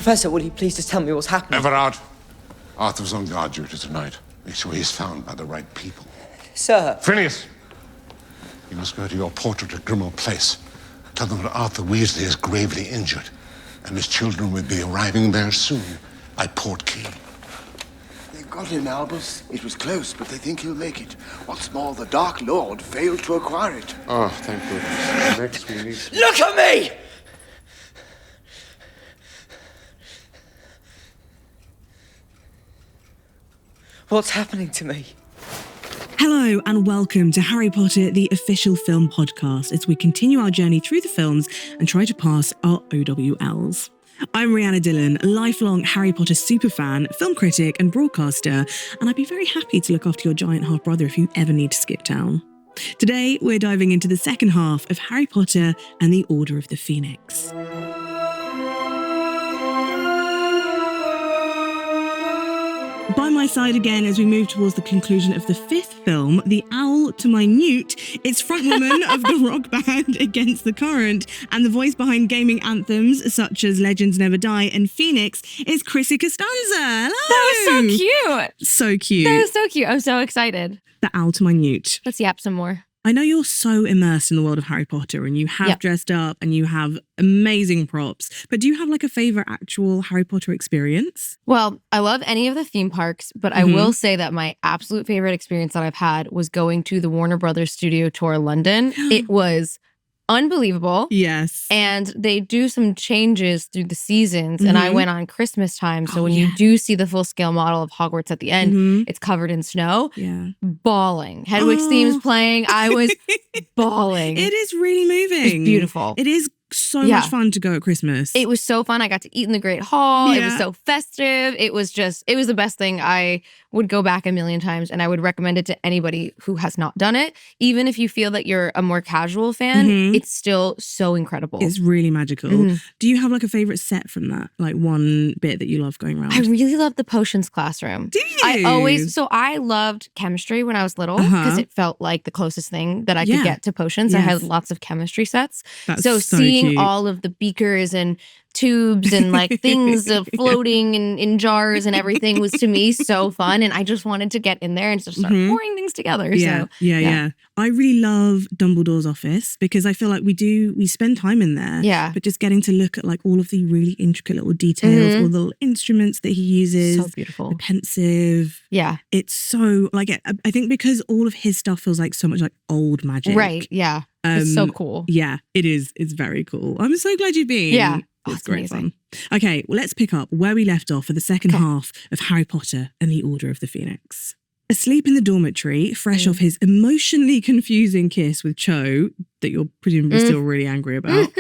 Professor, will you please just tell me what's happening? Everard, Arthur's on guard duty tonight. Make sure he's found by the right people. Sir. Phineas, you must go to your portrait at Grimmauld Place. Tell them that Arthur Weasley is gravely injured, and his children will be arriving there soon by Port Key. They've got him, Albus. It was close, but they think he'll make it. What's more, the Dark Lord failed to acquire it. Oh, thank goodness. Next we need... Look at me! What's happening to me? Hello and welcome to Harry Potter, the official film podcast, as we continue our journey through the films and try to pass our OWLs. I'm Rhianna Dhillon, a lifelong Harry Potter superfan, film critic and broadcaster, and I'd be very happy to look after your giant half-brother if you ever need to skip town. Today, we're diving into the second half of Harry Potter and the Order of the Phoenix. By my side again as we move towards the conclusion of the fifth film, the owl to my newt, it's frontwoman of the rock band Against the Current and the voice behind gaming anthems such as Legends Never Die and Phoenix is Chrissy Costanza. Hello! That was so cute. So cute. That was so cute. I'm so excited. The owl to my newt. Let's yap some more. I know you're so immersed in the world of Harry Potter and you have dressed up and you have amazing props, but do you have like a favourite actual Harry Potter experience? Well, I love any of the theme parks, but I will say that my absolute favourite experience that I've had was going to the Warner Brothers Studio Tour London. It was unbelievable. Yes. And they do some changes through the seasons. And I went on Christmas time. So when you do see the full scale model of Hogwarts at the end, it's covered in snow. Yeah. Bawling. Hedwig's theme's playing. I was bawling. It is really moving. It's beautiful. It is so much fun to go at Christmas. It was so fun. I got to eat in the Great Hall. It was so festive. It was the best thing. I would go back a million times and I would recommend it to anybody who has not done it. Even if you feel that you're a more casual fan, it's still so incredible. It's really magical. Do you have like a favorite set from that? Like one bit that you love going around? I really loved the potions classroom. Do you? I loved chemistry when I was little because it felt like the closest thing that I could get to potions. I had lots of chemistry sets. That's so seeing cute. all of the beakers and tubes and like things floating in jars and everything was to me so fun, and I just wanted to get in there and just start pouring things together. Yeah. I really love Dumbledore's office because I feel like we spend time in there. Yeah. But just getting to look at like all of the really intricate little details, all the little instruments that he uses. So beautiful. The pensive. Yeah. It's so like I think because all of his stuff feels like so much like old magic. Right. Yeah. It's so cool. Yeah, it is. It's very cool. I'm so glad you've been. Yeah. It's great fun. Okay, well, let's pick up where we left off for the second half of Harry Potter and the Order of the Phoenix. Asleep in the dormitory, fresh off his emotionally confusing kiss with Cho, that you're presumably still really angry about,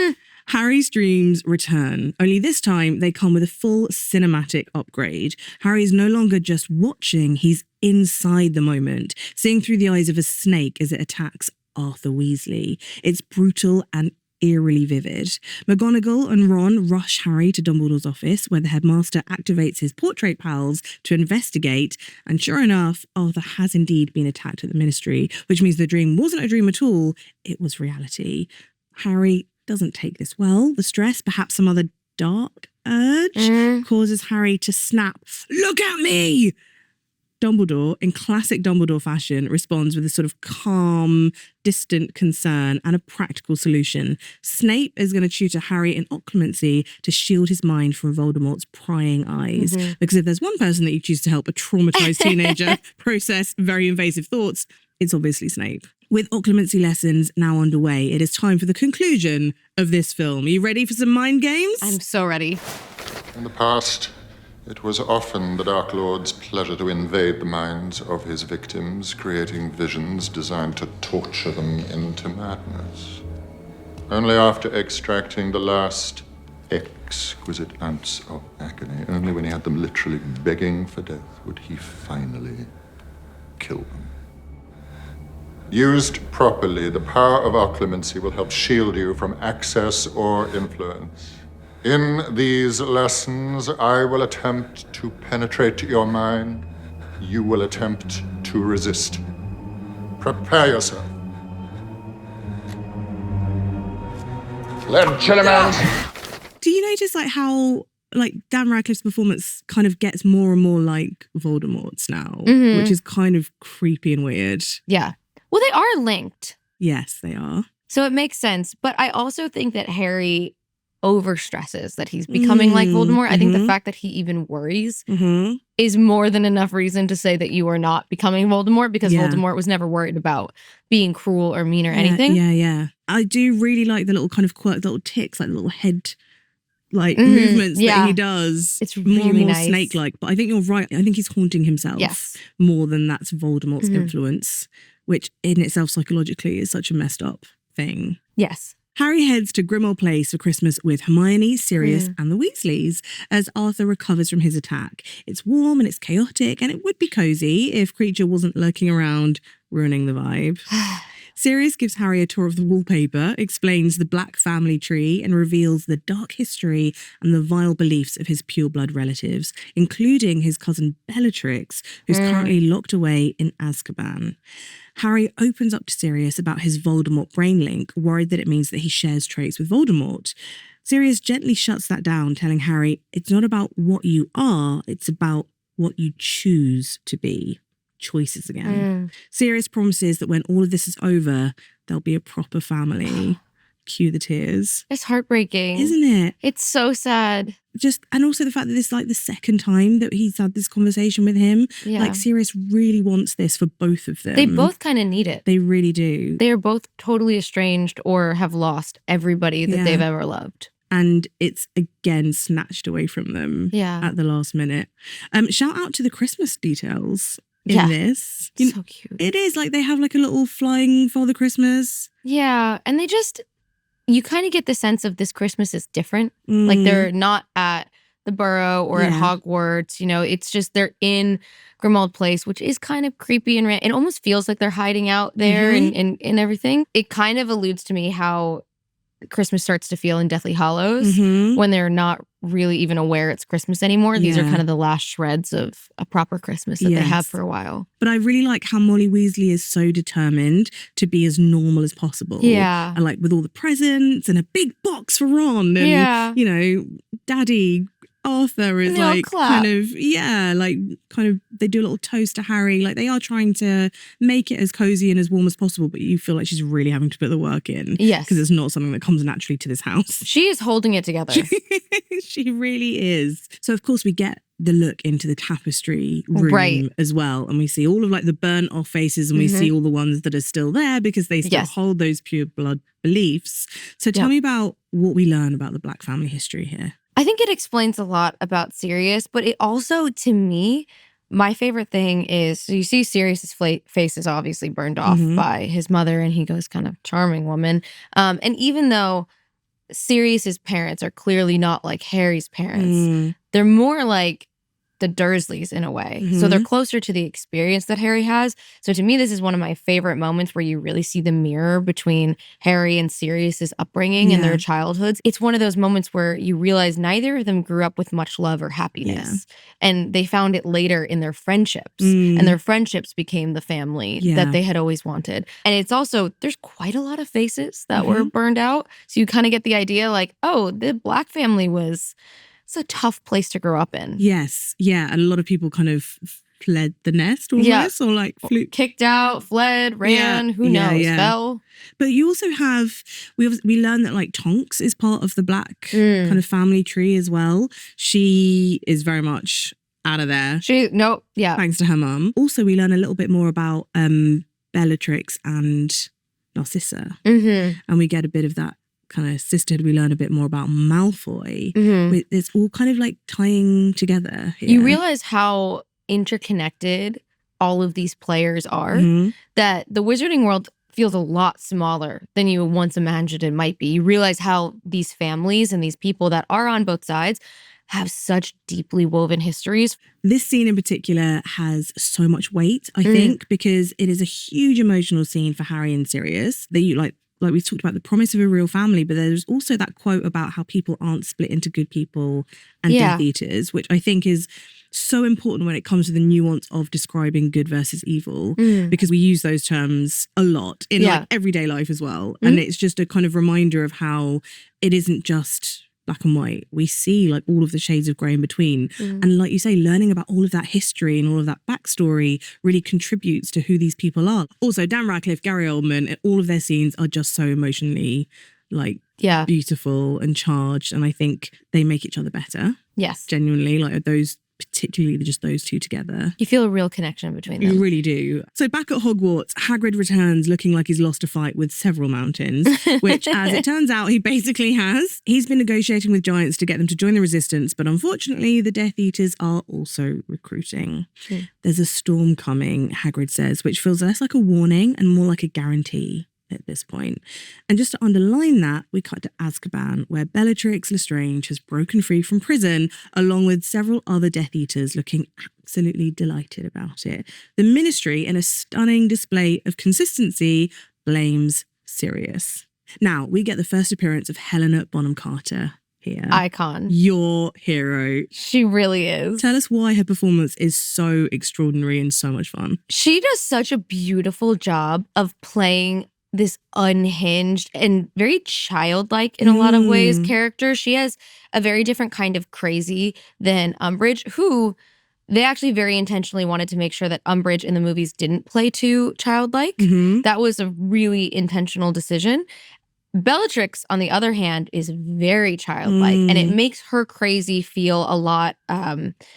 Harry's dreams return. Only this time, they come with a full cinematic upgrade. Harry is no longer just watching, he's inside the moment, seeing through the eyes of a snake as it attacks Arthur Weasley. It's brutal and eerily vivid. McGonagall and Ron rush Harry to Dumbledore's office where the headmaster activates his portrait pals to investigate, and sure enough, Arthur has indeed been attacked at the Ministry, which means the dream wasn't a dream at all, it was reality. Harry doesn't take this well. The stress, perhaps some other dark urge, causes Harry to snap, "Look at me!" Dumbledore, in classic Dumbledore fashion, responds with a sort of calm, distant concern and a practical solution. Snape is going to tutor Harry in occlumency to shield his mind from Voldemort's prying eyes. Because if there's one person that you choose to help a traumatized teenager process very invasive thoughts, it's obviously Snape. With occlumency lessons now underway, it is time for the conclusion of this film. Are you ready for some mind games? I'm so ready. In the past, it was often the Dark Lord's pleasure to invade the minds of his victims, creating visions designed to torture them into madness. Only after extracting the last exquisite ounce of agony, only when he had them literally begging for death, would he finally kill them. Used properly, the power of occlumency will help shield you from access or influence. In these lessons, I will attempt to penetrate your mind. You will attempt to resist. Prepare yourself. Led Chilliman. Do you notice like how like Dan Radcliffe's performance kind of gets more and more like Voldemort's now, Mhm. which is kind of creepy and weird. Yeah. Well, they are linked. Yes, they are. So it makes sense. But I also think that Harry overstresses that he's becoming like Voldemort. I think the fact that he even worries is more than enough reason to say that you are not becoming Voldemort, because Voldemort was never worried about being cruel or mean or anything. Yeah. I do really like the little kind of quirk, little ticks, like the little head movements that he does. It's more really and more nice. snake-like. But I think you're right. I think he's haunting himself more than that's Voldemort's influence, which in itself psychologically is such a messed up thing. Yes. Harry heads to Grimmauld Place for Christmas with Hermione, Sirius and the Weasleys as Arthur recovers from his attack. It's warm and it's chaotic, and it would be cozy if Creature wasn't lurking around ruining the vibe. Sirius gives Harry a tour of the wallpaper, explains the Black family tree, and reveals the dark history and the vile beliefs of his pureblood relatives, including his cousin Bellatrix, who's currently locked away in Azkaban. Harry opens up to Sirius about his Voldemort brain link, worried that it means that he shares traits with Voldemort. Sirius gently shuts that down, telling Harry, it's not about what you are, it's about what you choose to be. Choices again. Sirius promises that when all of this is over, there'll be a proper family. Cue the tears. It's heartbreaking. Isn't it? It's so sad. And also the fact that this is like the second time that he's had this conversation with him. Yeah. Like Sirius really wants this for both of them. They both kind of need it. They really do. They are both totally estranged or have lost everybody that they've ever loved. And it's again snatched away from them at the last minute. Shout out to the Christmas details in this. So cute. It is like they have like a little flying Father Christmas. Yeah. And they just, you kind of get the sense of this Christmas is different. Like they're not at the Burrow or at Hogwarts. You know, it's just they're in Grimmauld Place, which is kind of creepy and it almost feels like they're hiding out there and everything. It kind of alludes to me how Christmas starts to feel in Deathly Hallows when they're not really even aware it's Christmas anymore. These are kind of the last shreds of a proper Christmas that they have for a while. But I really like how Molly Weasley is so determined to be as normal as possible. Yeah. And like with all the presents and a big box for Ron and, you know, Daddy Arthur is like kind of, they do a little toast to Harry. Like they are trying to make it as cozy and as warm as possible, but you feel like she's really having to put the work in. Yes. Because it's not something that comes naturally to this house. She is holding it together. She really is. So of course we get the look into the tapestry room as well. And we see all of like the burnt off faces and we see all the ones that are still there because they still hold those pure blood beliefs. So tell me about what we learn about the Black family history here. I think it explains a lot about Sirius, but it also, to me, my favorite thing is, so you see Sirius's face is obviously burned off by his mother, and he goes kind of charming woman. And even though Sirius's parents are clearly not like Harry's parents, they're more like the Dursleys in a way. So they're closer to the experience that Harry has. So to me, this is one of my favorite moments where you really see the mirror between Harry and Sirius's upbringing and their childhoods. It's one of those moments where you realize neither of them grew up with much love or happiness. And they found it later in their friendships. And their friendships became the family that they had always wanted. And it's also, there's quite a lot of faces that were burned out. So you kind of get the idea like, oh, the Black family was... It's a tough place to grow up in. Yes. Yeah. And a lot of people kind of fled the nest almost or like flew. Kicked out, fled, ran, who knows, fell. But you also have, we learn that like Tonks is part of the Black kind of family tree as well. She is very much out of there. Thanks to her mum. Also, we learn a little bit more about Bellatrix and Narcissa. And we get a bit of that kind of sisterhood. We learn a bit more about Malfoy. It's all kind of like tying together here. You realize how interconnected all of these players are, that the wizarding world feels a lot smaller than you once imagined it might be. You realize how these families and these people that are on both sides have such deeply woven histories. This scene in particular has so much weight, I think, because it is a huge emotional scene for Harry and Sirius. Like we've talked about the promise of a real family, but there's also that quote about how people aren't split into good people and Death Eaters, which I think is so important when it comes to the nuance of describing good versus evil, because we use those terms a lot in like everyday life as well. And it's just a kind of reminder of how it isn't just black and white. We see like all of the shades of grey in between. And like you say, learning about all of that history and all of that backstory really contributes to who these people are. Also, Dan Radcliffe, Gary Oldman, all of their scenes are just so emotionally like beautiful and charged. And I think they make each other better. Yes. Genuinely, like those, particularly just those two together. You feel a real connection between them. You really do. So back at Hogwarts, Hagrid returns looking like he's lost a fight with several mountains, which as it turns out, he basically has. He's been negotiating with giants to get them to join the resistance, but unfortunately the Death Eaters are also recruiting. There's a storm coming, Hagrid says, which feels less like a warning and more like a guarantee at this point. And just to underline that, we cut to Azkaban, where Bellatrix Lestrange has broken free from prison, along with several other Death Eaters looking absolutely delighted about it. The Ministry, in a stunning display of consistency, blames Sirius. Now, we get the first appearance of Helena Bonham Carter here. Icon. Your hero. She really is. Tell us why her performance is so extraordinary and so much fun. She does such a beautiful job of playing this unhinged and very childlike in a lot of ways character. She has a very different kind of crazy than Umbridge, who they actually very intentionally wanted to make sure that Umbridge in the movies didn't play too childlike. That was a really intentional decision. Bellatrix, on the other hand, is very childlike, and it makes her crazy feel a lot,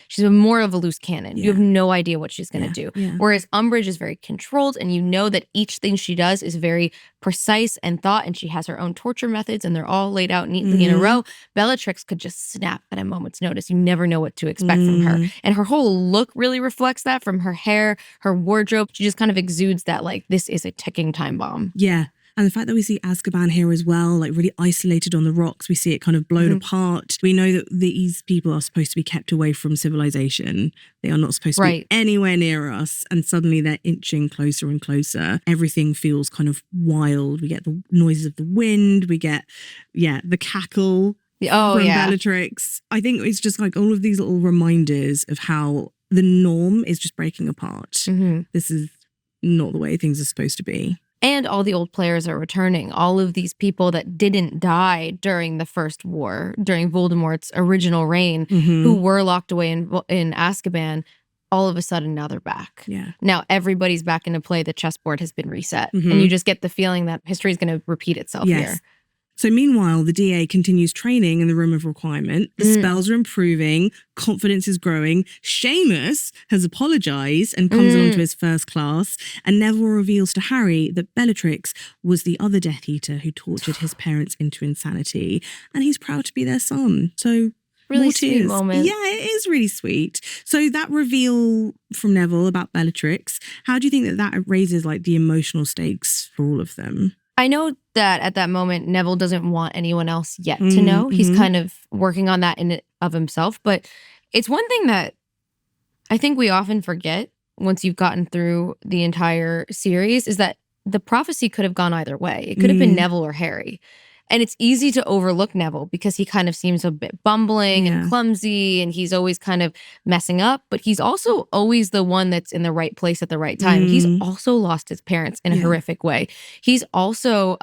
she's more of a loose cannon. You have no idea what she's going to do. Whereas Umbridge is very controlled, and you know that each thing she does is very precise and thought, and she has her own torture methods, and they're all laid out neatly in a row. Bellatrix could just snap at a moment's notice. You never know what to expect from her. And her whole look really reflects that, from her hair, her wardrobe. She just kind of exudes that, like, this is a ticking time bomb. Yeah. And the fact that we see Azkaban here as well, like really isolated on the rocks, we see it kind of blown apart. We know that these people are supposed to be kept away from civilization. They are not supposed to be anywhere near us. And suddenly they're inching closer and closer. Everything feels kind of wild. We get the noises of the wind. We get, the cackle from Bellatrix. I think it's just like all of these little reminders of how the norm is just breaking apart. This is not the way things are supposed to be. And all the old players are returning. All of these people that didn't die during the First War, during Voldemort's original reign, who were locked away in Azkaban, all of a sudden now they're back. Now everybody's back into play. The chessboard has been reset. And you just get the feeling that history is going to repeat itself here. So meanwhile, the DA continues training in the Room of Requirement. The spells are improving. Confidence is growing. Seamus has apologized and comes along to his first class. And Neville reveals to Harry that Bellatrix was the other Death Eater who tortured his parents into insanity. And he's proud to be their son. So really sweet moment. Yeah, it is really sweet. So that reveal from Neville about Bellatrix, how do you think that raises like the emotional stakes for all of them? I know that at that moment, Neville doesn't want anyone else yet to know. He's kind of working on that in and of himself. But it's one thing that I think we often forget once you've gotten through the entire series is that the prophecy could have gone either way. It could have been Neville or Harry. And it's easy to overlook Neville because he kind of seems a bit bumbling and clumsy, and he's always kind of messing up. But he's also always the one that's in the right place at the right time. He's also lost his parents in a horrific way. He's also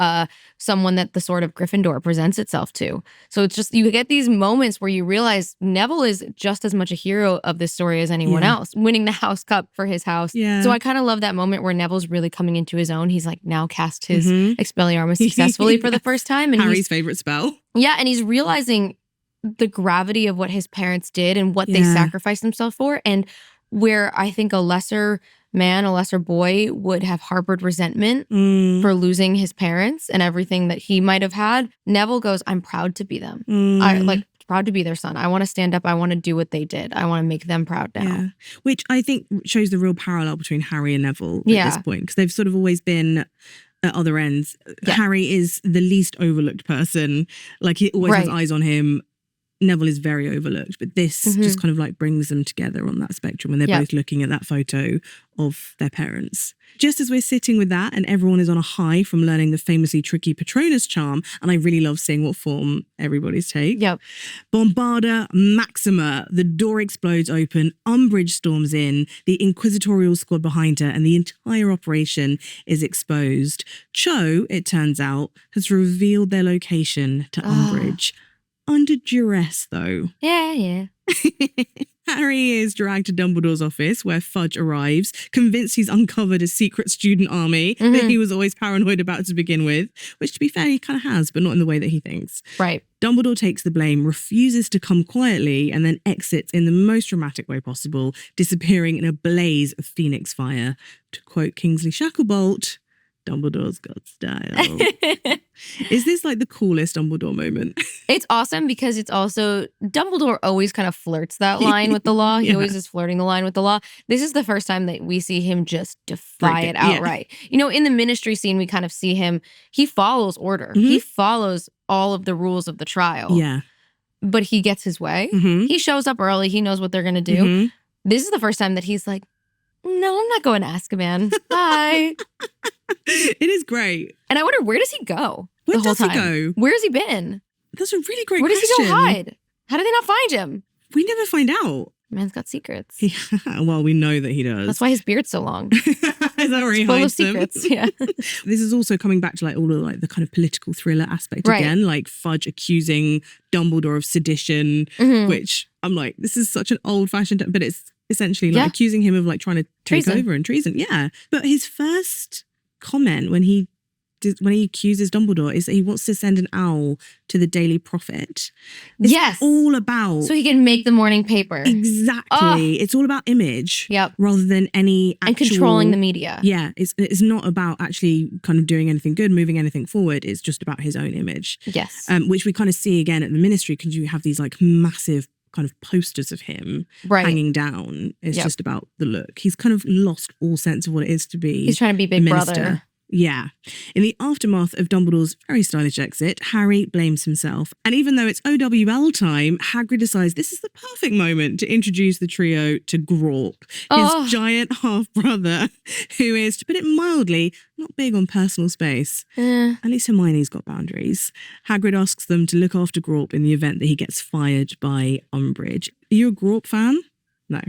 someone that the Sword of Gryffindor presents itself to. So it's just, you get these moments where you realize Neville is just as much a hero of this story as anyone else, winning the House Cup for his house. So I kind of love that moment where Neville's really coming into his own. He's like now cast his Expelliarmus successfully for the first time. And Harry's favorite spell. Yeah, and he's realizing the gravity of what his parents did and what they sacrificed themselves for. And where I think a lesser man, a lesser boy would have harbored resentment for losing his parents and everything that he might have had, Neville goes, I'm proud to be them. I proud to be their son. I want to stand up. I want to do what they did. I want to make them proud now. Yeah. Which I think shows the real parallel between Harry and Neville at this point, because they've sort of always been at other ends. Harry is the least overlooked person. Like he always has eyes on him. Neville is very overlooked, but this just kind of like brings them together on that spectrum when they're both looking at that photo of their parents. Just as we're sitting with that and everyone is on a high from learning the famously tricky Patronus charm, and I really love seeing what form everybody's take. Bombarda Maxima, the door explodes open, Umbridge storms in, the inquisitorial squad behind her, and the entire operation is exposed. Cho, it turns out, has revealed their location to Umbridge. under duress, though. Yeah. Harry is dragged to Dumbledore's office where Fudge arrives, convinced he's uncovered a secret student army that he was always paranoid about to begin with, which, to be fair, he kind of has, but not in the way that he thinks. Right. Dumbledore takes the blame, refuses to come quietly, and then exits in the most dramatic way possible, disappearing in a blaze of phoenix fire. To quote Kingsley Shacklebolt, Dumbledore's got style. Is this like the coolest Dumbledore moment? It's awesome because it's also, Dumbledore always kind of flirts that line with the law. He always is flirting the line with the law. This is the first time that we see him just defy it outright. You know, in the ministry scene, we kind of see him, he follows order. He follows all of the rules of the trial. Yeah. But he gets his way. He shows up early. He knows what they're going to do. This is the first time that he's like, no, I'm not going to Azkaban. Bye. It is great. And I wonder, where does he go? Where the whole does he time? go? Where has he been? That's a really great Where question. does he go hide? How do they not find him? We never find out. Man's got secrets. Well, we know that he does. That's why his beard's so long. Is that where he Full of hides them? secrets. Yeah. This is also coming back to like all of like the kind of political thriller aspect again, like Fudge accusing Dumbledore of sedition, which I'm like, this is such an old-fashioned, but it's essentially like accusing him of like trying to take over and treason. Yeah. But his first comment when he accuses Dumbledore is that he wants to send an owl to the Daily Prophet. It's all about... So he can make the morning paper. Exactly. It's all about image. Rather than any actual... And controlling the media. Yeah. It's not about actually kind of doing anything good, moving anything forward. It's just about his own image. Yes. Which we kind of see again at the ministry because you have these like massive kind of posters of him hanging down. It's just about the look. He's kind of lost all sense of what it is to be... He's trying to be Big Brother. Yeah. In the aftermath of Dumbledore's very stylish exit, Harry blames himself. And even though it's OWL time, Hagrid decides this is the perfect moment to introduce the trio to Grawp, his giant half-brother, who is, to put it mildly, not big on personal space. At least Hermione's got boundaries. Hagrid asks them to look after Grawp in the event that he gets fired by Umbridge. Are you a Grawp fan? No.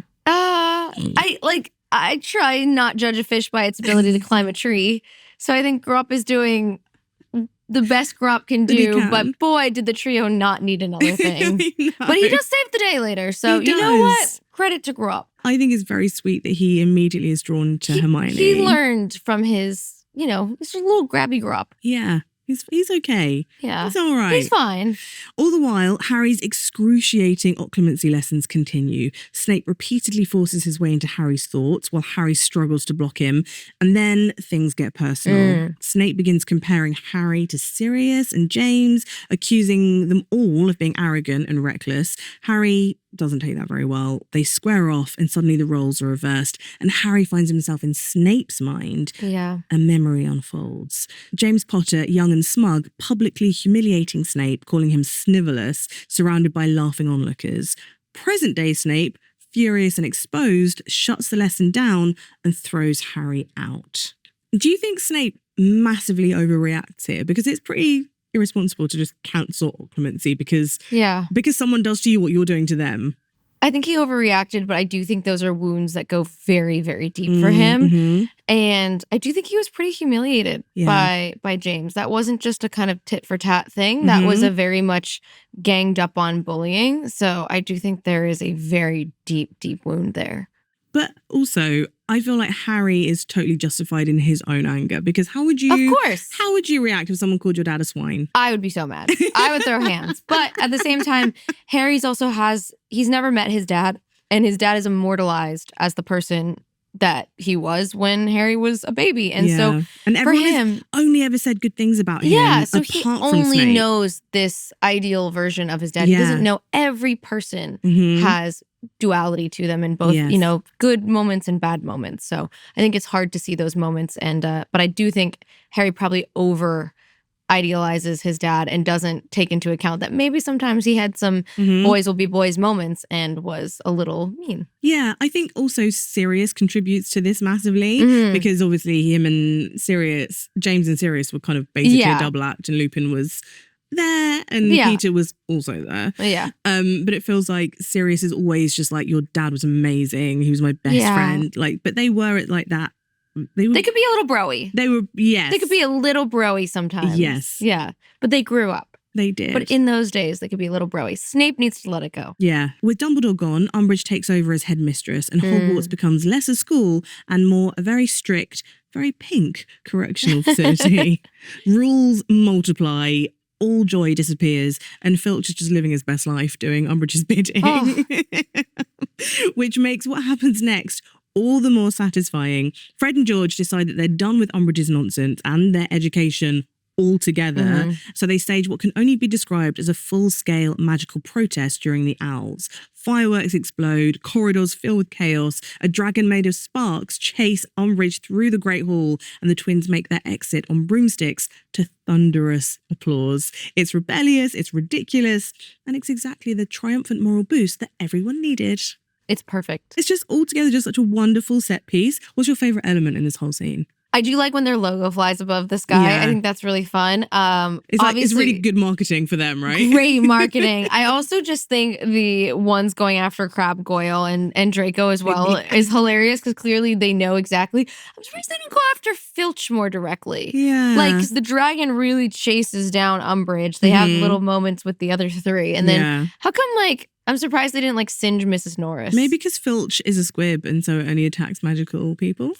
I try not judge a fish by its ability to climb a tree. So I think Grawp is doing the best Grawp can do. But boy, did the trio not need another thing. But he does save the day later. So you know what? Credit to Grawp. I think it's very sweet that he immediately is drawn to Hermione. He learned from his, this little grabby Grawp. Yeah. He's okay. Yeah. He's all right. He's fine. All the while, Harry's excruciating occlumency lessons continue. Snape repeatedly forces his way into Harry's thoughts while Harry struggles to block him. And then things get personal. Snape begins comparing Harry to Sirius and James, accusing them all of being arrogant and reckless. Harry doesn't take that very well. They square off and suddenly the roles are reversed and Harry finds himself in Snape's mind. Yeah. A memory unfolds. James Potter, young and smug, publicly humiliating Snape, calling him snivelous, surrounded by laughing onlookers. Present-day Snape, furious and exposed, shuts the lesson down and throws Harry out. Do you think Snape massively overreacts here? Because it's pretty irresponsible to just cancel occlumency because someone does to you what you're doing to them. I think he overreacted, but I do think those are wounds that go very, very deep for him. And I do think he was pretty humiliated by James. That wasn't just a kind of tit for tat thing. That was a very much ganged up on bullying. So I do think there is a very deep, deep wound there. But also, I feel like Harry is totally justified in his own anger because how would you react if someone called your dad a swine? I would be so mad. I would throw hands. But at the same time, Harry's also he's never met his dad, and his dad is immortalized as the person that he was when Harry was a baby. And so and for him, has only ever said good things about him. Yeah, so he only Snape. Knows this ideal version of his dad. He doesn't know every person has duality to them in both, good moments and bad moments. So I think it's hard to see those moments. And but I do think Harry probably over idealizes his dad and doesn't take into account that maybe sometimes he had some boys will be boys moments and was a little mean. Yeah, I think also Sirius contributes to this massively because obviously him and Sirius, James and Sirius were kind of basically a double act and Lupin was there and Peter was also there. But it feels like Sirius is always just like, your dad was amazing. He was my best friend. Like, but they were at like that. They could be a little broy. They were, yes. They could be a little broy sometimes. Yes. Yeah. But they grew up. They did. But in those days, they could be a little broy. Snape needs to let it go. Yeah. With Dumbledore gone, Umbridge takes over as headmistress and Hogwarts becomes less a school and more a very strict, very pink correctional facility. Rules multiply, all joy disappears, and Filch is just living his best life doing Umbridge's bidding. Oh. Which makes what happens next all the more satisfying. Fred and George decide that they're done with Umbridge's nonsense and their education altogether. So they stage what can only be described as a full-scale magical protest during the Owls. Fireworks explode, corridors fill with chaos, a dragon made of sparks chase Umbridge through the Great Hall, and the twins make their exit on broomsticks to thunderous applause. It's rebellious, it's ridiculous, and it's exactly the triumphant moral boost that everyone needed. It's perfect. It's just altogether just such a wonderful set piece. What's your favourite element in this whole scene? I do like when their logo flies above the sky. Yeah. I think that's really fun. It's really good marketing for them, right? Great marketing. I also just think the ones going after Crabbe Goyle and Draco as well is hilarious because clearly they know exactly. I'm surprised they didn't go after Filch more directly. Yeah. Like, because the dragon really chases down Umbridge. They have little moments with the other three. And then how come, like, I'm surprised they didn't, like, singe Mrs. Norris. Maybe because Filch is a squib and so it only attacks magical people.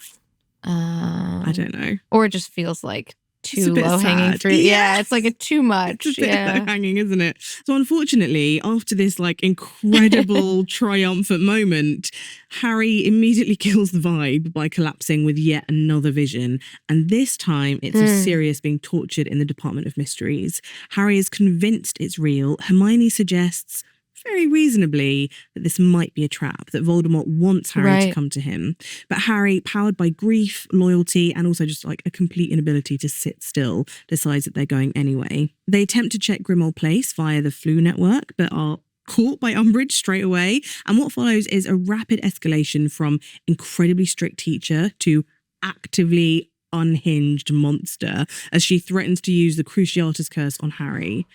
I don't know. Or it just feels like too low-hanging fruit. Yeah, it's like too much. It's a bit low-hanging, isn't it? So unfortunately, after this like incredible triumphant moment, Harry immediately kills the vibe by collapsing with yet another vision. And this time, it's of Sirius being tortured in the Department of Mysteries. Harry is convinced it's real. Hermione suggests, very reasonably, that this might be a trap, that Voldemort wants Harry to come to him. But Harry, powered by grief, loyalty, and also just like a complete inability to sit still, decides that they're going anyway. They attempt to check Grimmauld Place via the Flu network, but are caught by Umbridge straight away. And what follows is a rapid escalation from incredibly strict teacher to actively unhinged monster as she threatens to use the Cruciatus Curse on Harry.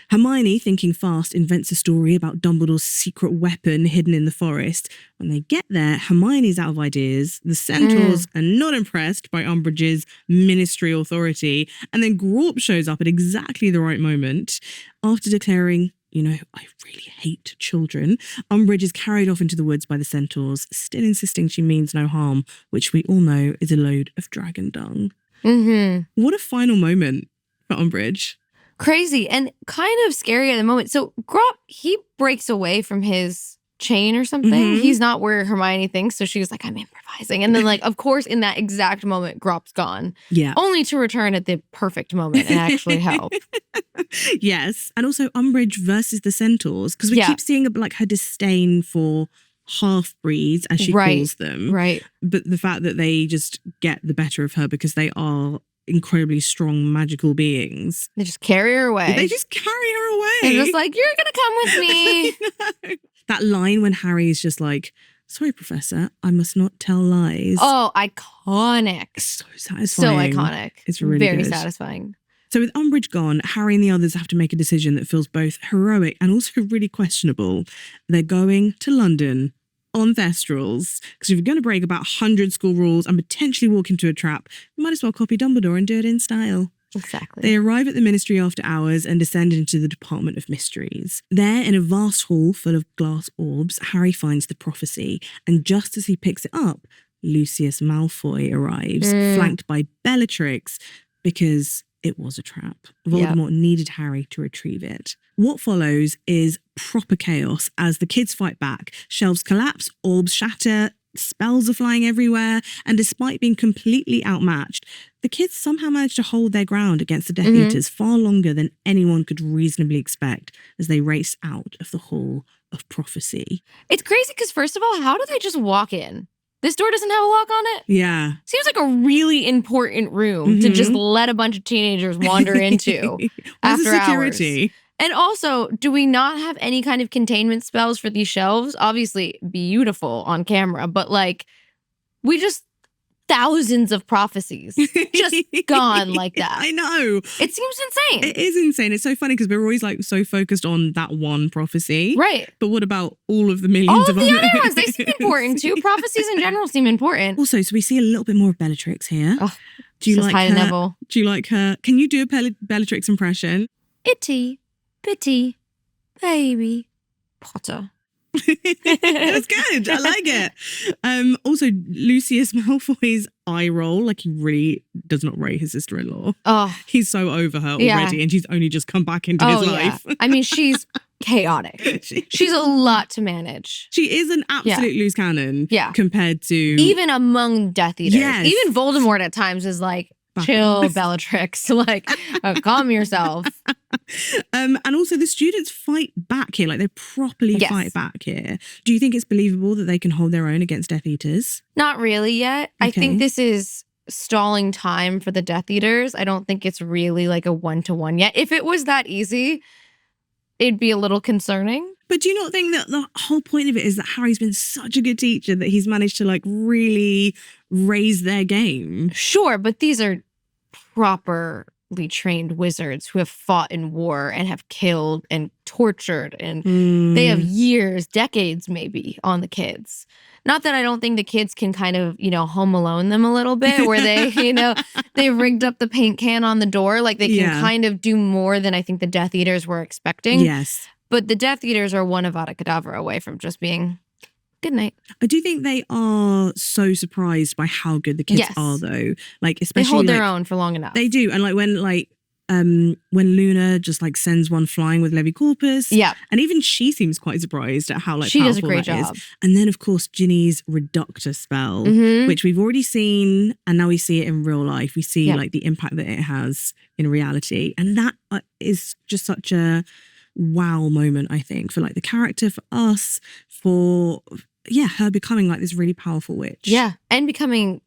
Hermione, thinking fast, invents a story about Dumbledore's secret weapon hidden in the forest. When they get there, Hermione's out of ideas, the Centaurs are not impressed by Umbridge's ministry authority, and then Grawp shows up at exactly the right moment. After declaring, you know, I really hate children, Umbridge is carried off into the woods by the Centaurs, still insisting she means no harm, which we all know is a load of dragon dung. What a final moment for Umbridge. Crazy and kind of scary at the moment. So Grawp, he breaks away from his chain or something. He's not where Hermione thinks, so she was like, I'm improvising. And then, like, of course, in that exact moment, Grawp's gone. Yeah. Only to return at the perfect moment and actually help. Yes. And also Umbridge versus the Centaurs, because we keep seeing like her disdain for half-breeds, as she calls them. Right. But the fact that they just get the better of her because they are incredibly strong magical beings. They just carry her away. They just carry her away. They're just like, you're going to come with me. That line when Harry's just like, sorry, Professor, I must not tell lies. Oh, iconic. So satisfying. So iconic. It's really very good. satisfying. So with Umbridge gone, Harry and the others have to make a decision that feels both heroic and also really questionable. They're going to London on Thestrals. Because if you're going to break about 100 school rules and potentially walk into a trap, you might as well copy Dumbledore and do it in style. Exactly. They arrive at the Ministry after hours and descend into the Department of Mysteries. There, in a vast hall full of glass orbs, Harry finds the prophecy, and just as he picks it up, Lucius Malfoy arrives, flanked by Bellatrix, because it was a trap. Voldemort needed Harry to retrieve it. What follows is proper chaos as the kids fight back. Shelves collapse, orbs shatter, spells are flying everywhere, and despite being completely outmatched, the kids somehow managed to hold their ground against the Death Eaters far longer than anyone could reasonably expect as they raced out of the Hall of Prophecy. It's crazy because, first of all, how do they just walk in? This door doesn't have a lock on it? Yeah. Seems like a really important room to just let a bunch of teenagers wander into after security? Hours. And also, do we not have any kind of containment spells for these shelves? Obviously, beautiful on camera, but like, we just thousands of prophecies just gone like that. I know. It seems insane. It is insane. It's so funny because we're always like so focused on that one prophecy. Right. But what about all of the millions all of the other ones? They seem important too. Prophecies in general seem important. Also, so we see a little bit more of Bellatrix here. Oh, do you like her? Neville. Do you like her? Can you do a Bellatrix impression? Itty Pity, baby, Potter. That's good. I like it. Also, Lucius Malfoy's eye roll, like he really does not rate his sister-in-law. Oh, He's so over her already, and she's only just come back into his life. I mean, she's chaotic. She's a lot to manage. She is an absolute loose cannon. Yeah. Compared to Even among Death Eaters. Yes. Even Voldemort at times is like, chill, Bellatrix. Like, calm yourself. And also the students fight back here. Like they properly fight back here. Do you think it's believable that they can hold their own against Death Eaters? Not really yet. I think this is stalling time for the Death Eaters. I don't think it's really like a 1-to-1 yet. If it was that easy, it'd be a little concerning. But do you not think that the whole point of it is that Harry's been such a good teacher that he's managed to like really raise their game? Sure, but these are properly trained wizards who have fought in war and have killed and tortured, and they have years, decades maybe on the kids. Not that I don't think the kids can kind of, Home Alone them a little bit where they, they rigged up the paint can on the door. Like they can kind of do more than I think the Death Eaters were expecting. Yes. But the Death Eaters are one Avada Kedavra away from just being good night. I do think they are so surprised by how good the kids are, though. Like, especially they hold their own for long enough. They do, and when Luna just like sends one flying with Levi Corpus, and even she seems quite surprised at how she does a great job. And then of course Ginny's Reductor spell, which we've already seen, and now we see it in real life. We see like the impact that it has in reality, and that is just such a wow moment, I think, for like the character, for us, for her becoming like this really powerful witch. Yeah, and becoming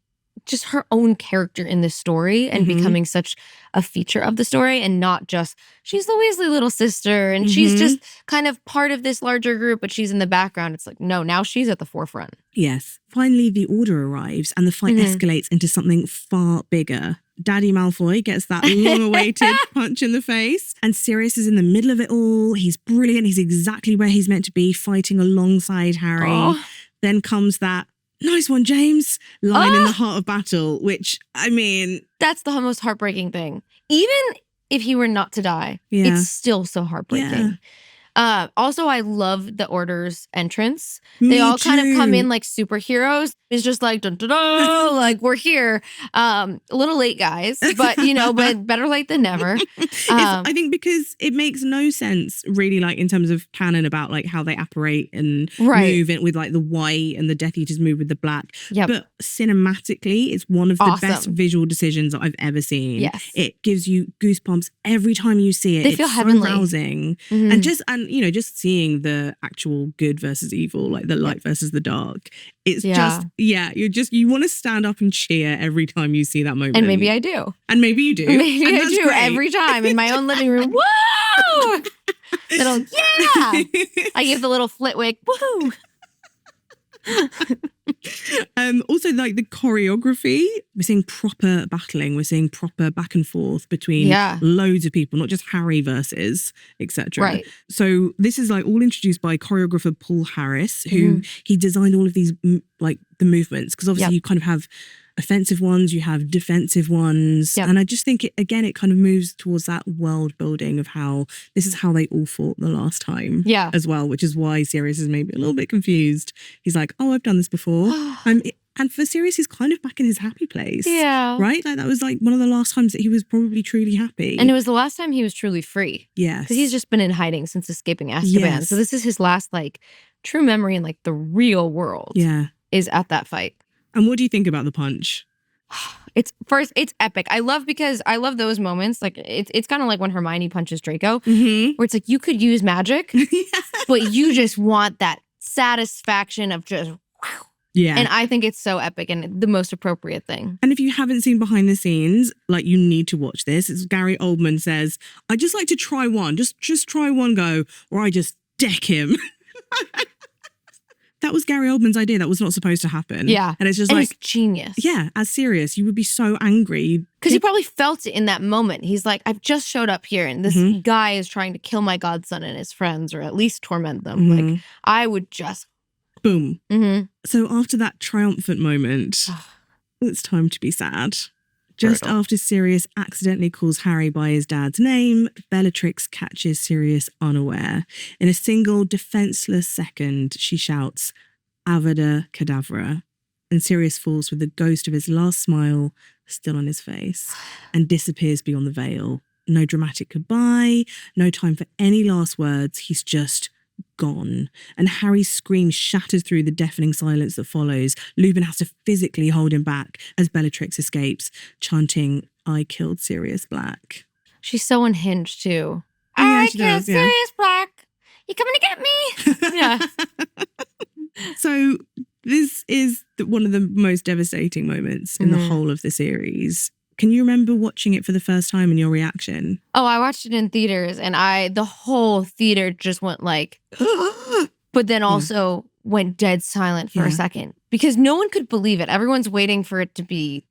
just her own character in this story and becoming such a feature of the story, and not just she's the Weasley little sister and she's just kind of part of this larger group, but she's in the background. It's like, no, now she's at the forefront. Yes. Finally, the Order arrives and the fight escalates into something far bigger. Daddy Malfoy gets that long-awaited punch in the face, and Sirius is in the middle of it all. He's brilliant. He's exactly where he's meant to be, fighting alongside Harry. Then comes that "nice one, James" line in the heart of battle, which, I mean, that's the most heartbreaking thing. Even if he were not to die, it's still so heartbreaking. Also, I love the Order's entrance. They all kind of come in like superheroes. It's just like, dun, dun, dun, like, we're here. A little late, guys, but, but better late than never. I think because it makes no sense, really, like, in terms of canon about, like, how they apparate and move it with, like, the white, and the Death Eaters move with the black. But cinematically, it's one of the best visual decisions that I've ever seen. Yes. It gives you goosebumps every time you see it. They feel heavenly. So rousing. And just seeing the actual good versus evil, like the light versus the dark. It's you want to stand up and cheer every time you see that moment. And maybe I do. And maybe you do. Maybe I do every time in my own living room. Woo! Little, I give the little Flitwick. Woo! Also, like the choreography, we're seeing proper battling, we're seeing proper back and forth between loads of people, not just Harry versus etc. Right. So this is like all introduced by choreographer Paul Harris, who he designed all of these like the movements, because obviously you kind of have offensive ones, you have defensive ones. And I just think, it kind of moves towards that world building of how this is how they all fought the last time as well, which is why Sirius is maybe a little bit confused. He's like, oh, I've done this before. And for Sirius, he's kind of back in his happy place. Yeah. Right? Like that was like one of the last times that he was probably truly happy. And it was the last time he was truly free. Yes. Because he's just been in hiding since escaping Azkaban. So this is his last like true memory in like the real world. Is at that fight. And what do you think about the punch? It's epic. I love those moments. Like it's kind of like when Hermione punches Draco, where it's like you could use magic, but you just want that satisfaction of just wow. Yeah. And I think it's so epic and the most appropriate thing. And if you haven't seen behind the scenes, like you need to watch this. It's Gary Oldman says, I just like to try one, just try one go, or I just deck him. That was Gary Oldman's idea. That was not supposed to happen. Yeah. And it's just it's genius. Yeah. As Sirius, you would be so angry. Because he probably felt it in that moment. He's like, I've just showed up here and this guy is trying to kill my godson and his friends, or at least torment them. Like, I would just... Boom. So after that triumphant moment, it's time to be sad. Just Brutal. after Sirius accidentally calls Harry by his dad's name, Bellatrix catches Sirius unaware. In a single defenseless second, she shouts, Avada Kedavra, and Sirius falls with the ghost of his last smile still on his face and disappears beyond the veil. No dramatic goodbye, no time for any last words. He's just gone. And Harry's scream shatters through the deafening silence that follows. Lupin has to physically hold him back as Bellatrix escapes, chanting, I killed Sirius Black. She's so unhinged too. Yeah, I she killed does, yeah. Sirius Black. You coming to get me? Yeah. So this is one of the most devastating moments in the whole of the series. Can you remember watching it for the first time and your reaction? Oh, I watched it in theaters and the whole theater just went like, but then also went dead silent for a second because no one could believe it. Everyone's waiting for it to be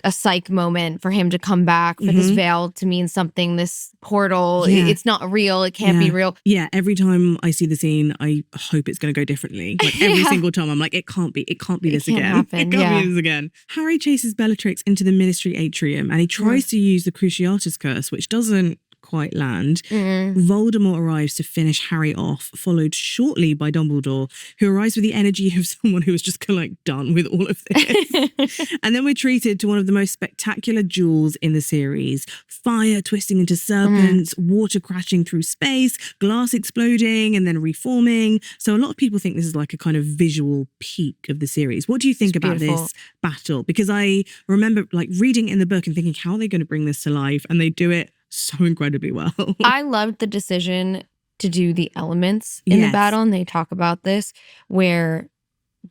a psych moment, for him to come back, for this veil to mean something, this portal. It's not real. It can't be real. Yeah, every time I see the scene, I hope it's going to go differently. Like every single time, I'm like, it can't be this again. Happen. It can't be this again. Harry chases Bellatrix into the Ministry atrium and he tries to use the Cruciatus Curse, which doesn't quite land. Voldemort arrives to finish Harry off, followed shortly by Dumbledore, who arrives with the energy of someone who was just kind of like done with all of this. And then we're treated to one of the most spectacular duels in the series. Fire twisting into serpents, water crashing through space, glass exploding and then reforming. So a lot of people think this is like a kind of visual peak of the series. What do you think about this battle? Because I remember like reading in the book and thinking, how are they going to bring this to life? And they do it so incredibly well. I loved the decision to do the elements in the battle, and they talk about this, where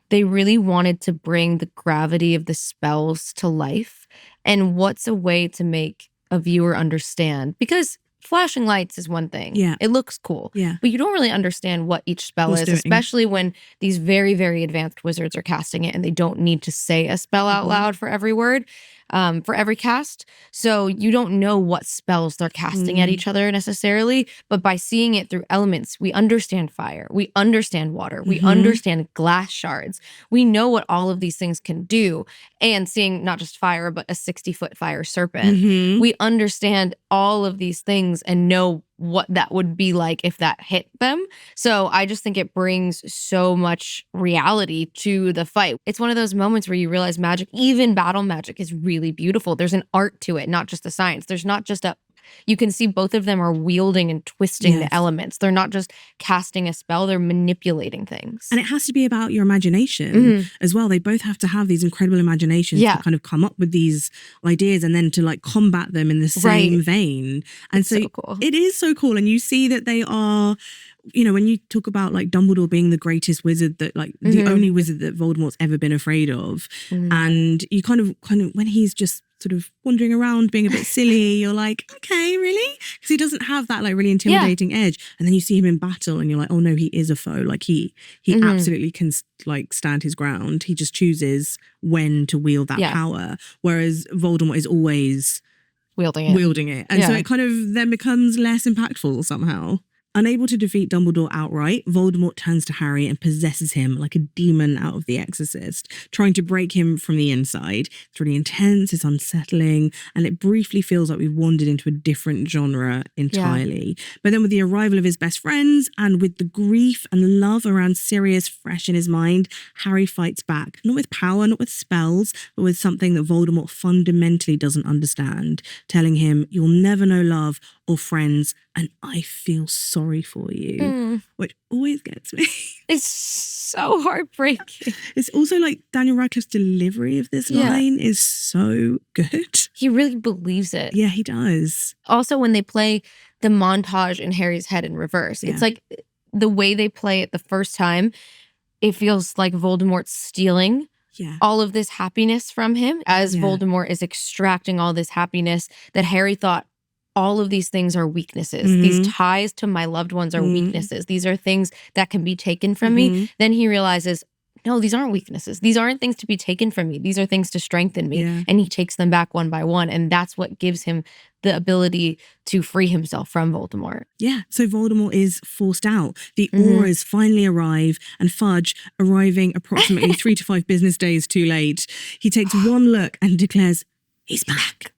they really wanted to bring the gravity of the spells to life. And what's a way to make a viewer understand? Because flashing lights is one thing. Yeah. It looks cool. Yeah. But you don't really understand what each spell is, especially when these very, very advanced wizards are casting it and they don't need to say a spell out loud for every word. For every cast. So you don't know what spells they're casting at each other necessarily, but by seeing it through elements, we understand fire, we understand water, we understand glass shards. We know what all of these things can do. And seeing not just fire, but a 60-foot fire serpent, we understand all of these things and know what that would be like if that hit them. So I just think it brings so much reality to the fight. It's one of those moments where you realize magic, even battle magic, is really beautiful. There's an art to it, not just a science. There's not just you can see both of them are wielding and twisting the elements. They're not just casting a spell, they're manipulating things. And it has to be about your imagination as well. They both have to have these incredible imaginations to kind of come up with these ideas and then to like combat them in the same vein. And so cool. It is so cool. And you see that they are, you know, when you talk about like Dumbledore being the greatest wizard, that like the only wizard that Voldemort's ever been afraid of. And you kind of when he's just sort of wandering around being a bit silly, you're like, okay, really? Because he doesn't have that like really intimidating edge. And then you see him in battle and you're like, oh no, he is a foe. Like he absolutely can like stand his ground. He just chooses when to wield that power. Whereas Voldemort is always wielding it. And so it kind of then becomes less impactful somehow. Unable to defeat Dumbledore outright, Voldemort turns to Harry and possesses him like a demon out of The Exorcist, trying to break him from the inside. It's really intense, it's unsettling, and it briefly feels like we've wandered into a different genre entirely. But then with the arrival of his best friends and with the grief and love around Sirius fresh in his mind, Harry fights back, not with power, not with spells, but with something that Voldemort fundamentally doesn't understand, telling him, you'll never know love or friends, and I feel sorry for you, which always gets me. It's so heartbreaking. It's also like Daniel Radcliffe's delivery of this line is so good. He really believes it. Yeah, he does. Also, when they play the montage in Harry's head in reverse, it's like the way they play it the first time, it feels like Voldemort's stealing all of this happiness from him as Voldemort is extracting all this happiness that Harry thought all of these things are weaknesses. These ties to my loved ones are weaknesses. These are things that can be taken from me. Then he realizes, no, these aren't weaknesses. These aren't things to be taken from me. These are things to strengthen me. And he takes them back one by one. And that's what gives him the ability to free himself from Voldemort. Yeah, so Voldemort is forced out. The auras finally arrive, and Fudge, arriving approximately 3 to 5 business days too late, he takes one look and declares, He's back.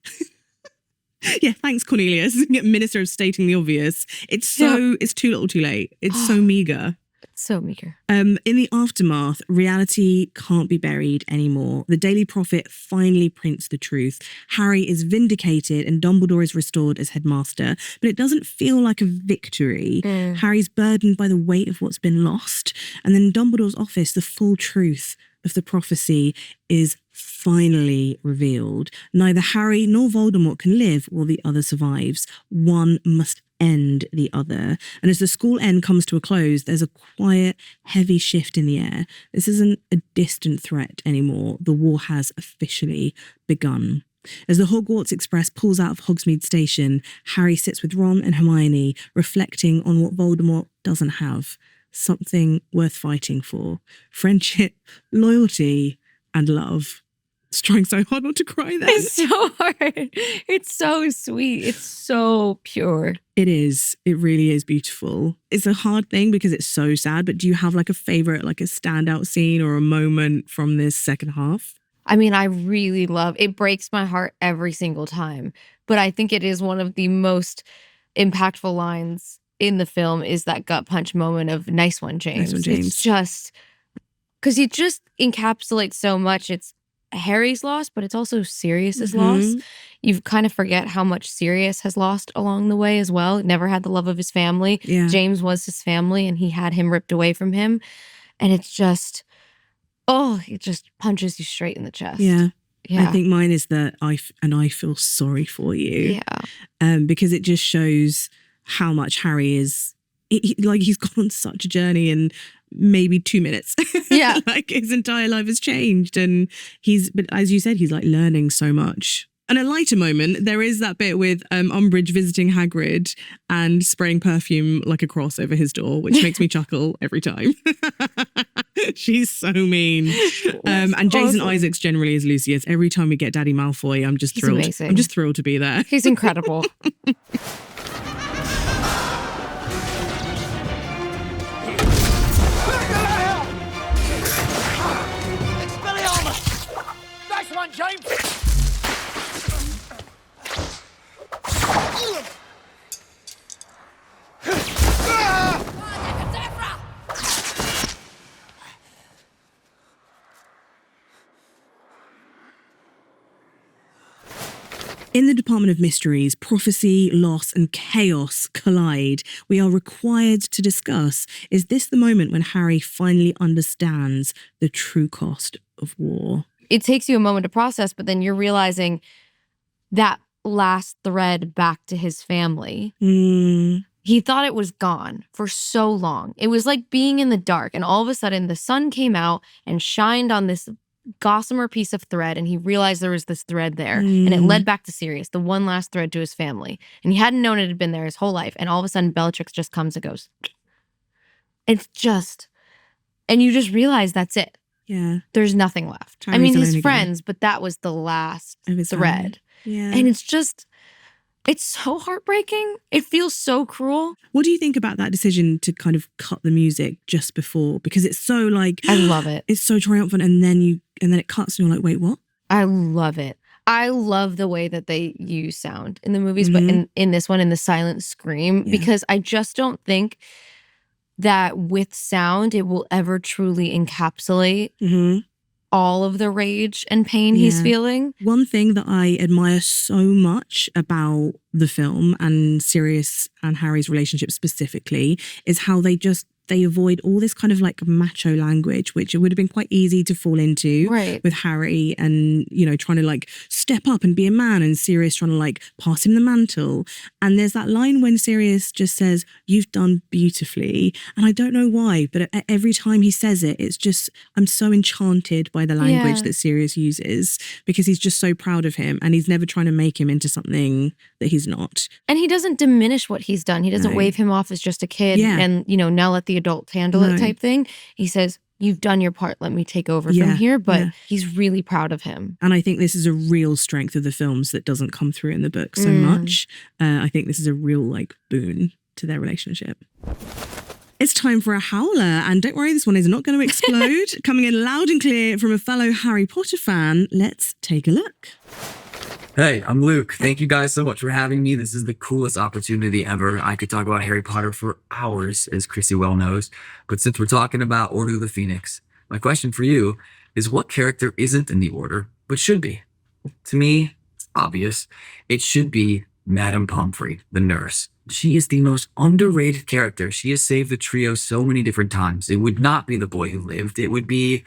Yeah, thanks, Cornelius. Minister of stating the obvious. It's too little too late. It's so meager. So meager. In the aftermath, reality can't be buried anymore. The Daily Prophet finally prints the truth. Harry is vindicated and Dumbledore is restored as headmaster, but it doesn't feel like a victory. Harry's burdened by the weight of what's been lost, and then in Dumbledore's office, the full truth of the prophecy is finally revealed. Neither Harry nor Voldemort can live while the other survives. One must end the other. And as the school end comes to a close, there's a quiet, heavy shift in the air. This isn't a distant threat anymore. The war has officially begun. As the Hogwarts Express pulls out of Hogsmeade Station, Harry sits with Ron and Hermione, reflecting on what Voldemort doesn't have. Something worth fighting for. Friendship, loyalty, and love. It's trying so hard not to cry there. It's so hard. It's so sweet. It's so pure. It is. It really is beautiful. It's a hard thing because it's so sad, but do you have like a favorite, like a standout scene or a moment from this second half? I mean, I really love, it breaks my heart every single time, but I think it is one of the most impactful lines in the film is that gut punch moment of nice one, James. Nice one, James. It's just, because it just encapsulates so much. It's Harry's loss, but it's also Sirius's loss. You kind of forget how much Sirius has lost along the way as well. Never had the love of his family. Yeah. James was his family and he had him ripped away from him. And it's just, it just punches you straight in the chest. Yeah. Yeah. I think mine is that I feel sorry for you. Yeah. Because it just shows how much Harry is, he's gone on such a journey in maybe 2 minutes. Yeah. Like his entire life has changed and but as you said, he's like learning so much. And a lighter moment, there is that bit with Umbridge visiting Hagrid and spraying perfume like a cross over his door, which makes me chuckle every time. She's so mean. And Jason Isaacs generally as Lucius. Every time we get Daddy Malfoy, I'm just thrilled. Amazing. I'm just thrilled to be there. He's incredible. Nice one, James! In the Department of Mysteries, prophecy, loss, and chaos collide. We are required to discuss, is this the moment when Harry finally understands the true cost of war? It takes you a moment to process, but then you're realizing that last thread back to his family. He thought it was gone for so long. It was like being in the dark, and all of a sudden the sun came out and shined on this gossamer piece of thread, and he realized there was this thread there, and it led back to Sirius, the one last thread to his family. And he hadn't known it had been there his whole life, and all of a sudden Bellatrix just comes and goes. It's just, and you just realize that's it. Yeah. There's nothing left. Harry's I mean, alone his again. friends, but that was the last Of his thread. family. Yeah. And it's just, it's so heartbreaking. It feels so cruel. What do you think about that decision to kind of cut the music just before? Because it's so like, I love it. It's so triumphant, and then it cuts and you're like, wait, what? I love it. I love the way that they use sound in the movies, but in this one, in the silent scream, because I just don't think that with sound, it will ever truly encapsulate all of the rage and pain he's feeling. One thing that I admire so much about the film and Sirius and Harry's relationship specifically is how they avoid all this kind of like macho language, which it would have been quite easy to fall into with Harry and, you know, trying to like step up and be a man, and Sirius trying to like pass him the mantle. And there's that line when Sirius just says, "You've done beautifully." And I don't know why, but every time he says it, it's just, I'm so enchanted by the language that Sirius uses, because he's just so proud of him and he's never trying to make him into something that he's not. And he doesn't diminish what he's done. He doesn't wave him off as just a kid and, you know, now let the adult handle it type thing. He says, you've done your part, let me take over from here. But he's really proud of him. And I think this is a real strength of the films that doesn't come through in the book so much. I think this is a real like boon to their relationship. It's time for a howler, and don't worry, this one is not going to explode. Coming in loud and clear from a fellow Harry Potter fan, let's take a look. Hey, I'm Luke. Thank you guys so much for having me. This is the coolest opportunity ever. I could talk about Harry Potter for hours, as Chrissy well knows. But since we're talking about Order of the Phoenix, my question for you is what character isn't in the Order, but should be? To me, it's obvious. It should be Madame Pomfrey, the nurse. She is the most underrated character. She has saved the trio so many different times. It would not be the boy who lived. It would be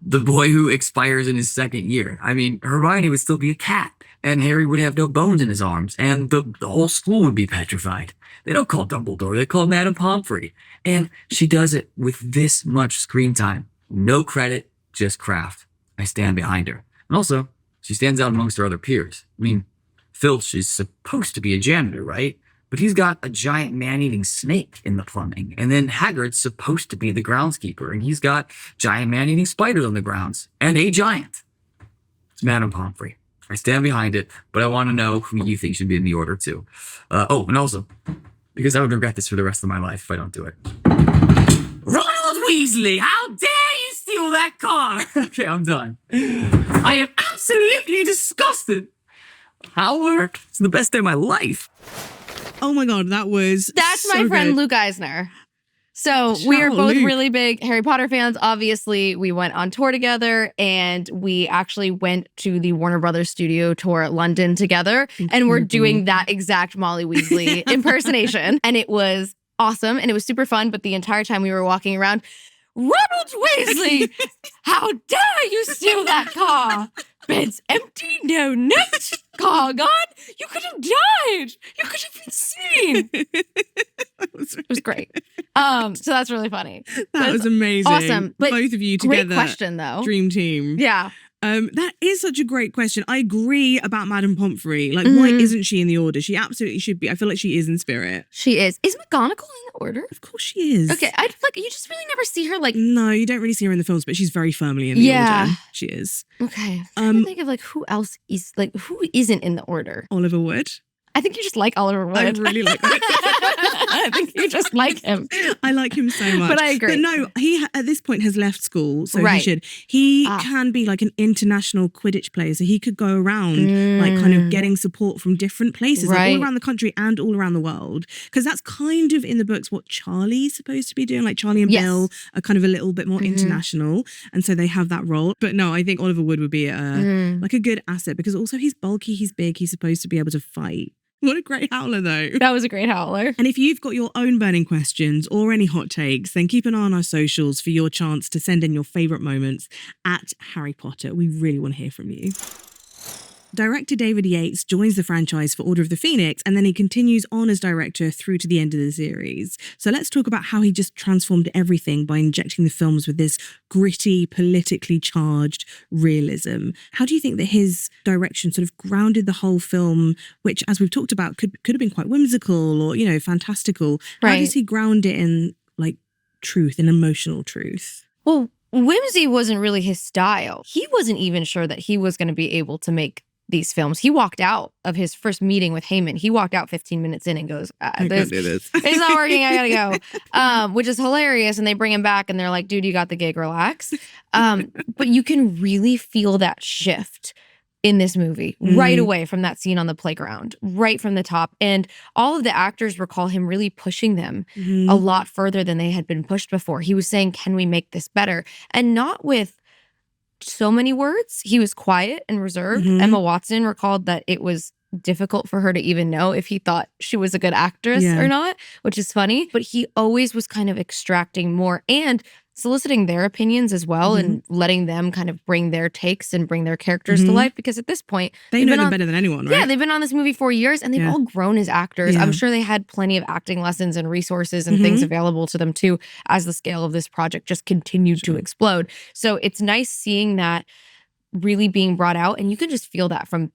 the boy who expires in his second year. I mean, Hermione would still be a cat, and Harry would have no bones in his arms, and the whole school would be petrified. They don't call Dumbledore, they call Madame Pomfrey. And she does it with this much screen time. No credit, just craft. I stand behind her. And also, she stands out amongst her other peers. I mean, Filch is supposed to be a janitor, right? But he's got a giant man-eating snake in the plumbing. And then Hagrid's supposed to be the groundskeeper, and he's got giant man-eating spiders on the grounds. And a giant. It's Madame Pomfrey. I stand behind it, but I want to know who you think should be in the Order, too. And also, because I would regret this for the rest of my life if I don't do it. Ronald Weasley, how dare you steal that car? Okay, I'm done. I am absolutely disgusted. Howler, it's the best day of my life. Oh my God, that's my friend good. Luke Eisner. So we are both Luke. really big Harry Potter fans. Obviously, we went on tour together, and we actually went to the Warner Brothers studio tour at London together. And we're doing that exact Molly Weasley impersonation. And it was awesome, and it was super fun. But the entire time we were walking around, Ronald Weasley, how dare you steal that car? Bed's empty, no net, car gone. You could have died. You could have been seen. It was great. So that's really funny. That was amazing. Awesome. But both of you together. Great question, though. Dream team. Yeah. That is such a great question. I agree about Madame Pomfrey. Like, why isn't she in the Order? She absolutely should be. I feel like she is in spirit. She is. Is McGonagall in the Order? Of course she is. Okay, I like you just really never see her like. No, you don't really see her in the films, but she's very firmly in the Order. She is. Okay. I'm trying to think of like who else is like who isn't in the Order. Oliver Wood. I think you just like Oliver Wood. I really like him. I think you just like him. I like him so much. But I agree. But no, he at this point has left school, so Right. he should. He can be like an international Quidditch player, so he could go around like kind of getting support from different places, like Right. all around the country and all around the world. Because that's kind of in the books what Charlie's supposed to be doing. Like Charlie and Yes. Bill are kind of a little bit more international, and so they have that role. But no, I think Oliver Wood would be like a good asset because also he's bulky, he's big, he's supposed to be able to fight. What a great Howler, though. That was a great Howler. And if you've got your own burning questions or any hot takes, then keep an eye on our socials for your chance to send in your favourite moments at Harry Potter. We really want to hear from you. Director David Yates joins the franchise for Order of the Phoenix, and then he continues on as director through to the end of the series. So let's talk about how he just transformed everything by injecting the films with this gritty, politically charged realism. How do you think that his direction sort of grounded the whole film, which, as we've talked about, could have been quite whimsical or, you know, fantastical? How Right. does he ground it in, like, truth, in emotional truth? Well, whimsy wasn't really his style. He wasn't even sure that he was going to be able to make these films. He walked out of his first meeting with Heyman. He walked out 15 minutes in and goes, I can't do this. It's not working. I gotta go. Which is hilarious. And they bring him back and they're like, dude, you got the gig, relax. But you can really feel that shift in this movie right away from that scene on the playground, right from the top. And all of the actors recall him really pushing them a lot further than they had been pushed before. He was saying, can we make this better? And not with so many words. He was quiet and reserved. Emma Watson recalled that it was difficult for her to even know if he thought she was a good actress or not, which is funny. But he always was kind of extracting more and soliciting their opinions as well and letting them kind of bring their takes and bring their characters to life. Because at this point, They know them better than anyone, right? yeah, they've been on this movie 4 years and they've all grown as actors. Yeah. I'm sure they had plenty of acting lessons and resources and things available to them too as the scale of this project just continued to explode. So it's nice seeing that really being brought out, and you can just feel that from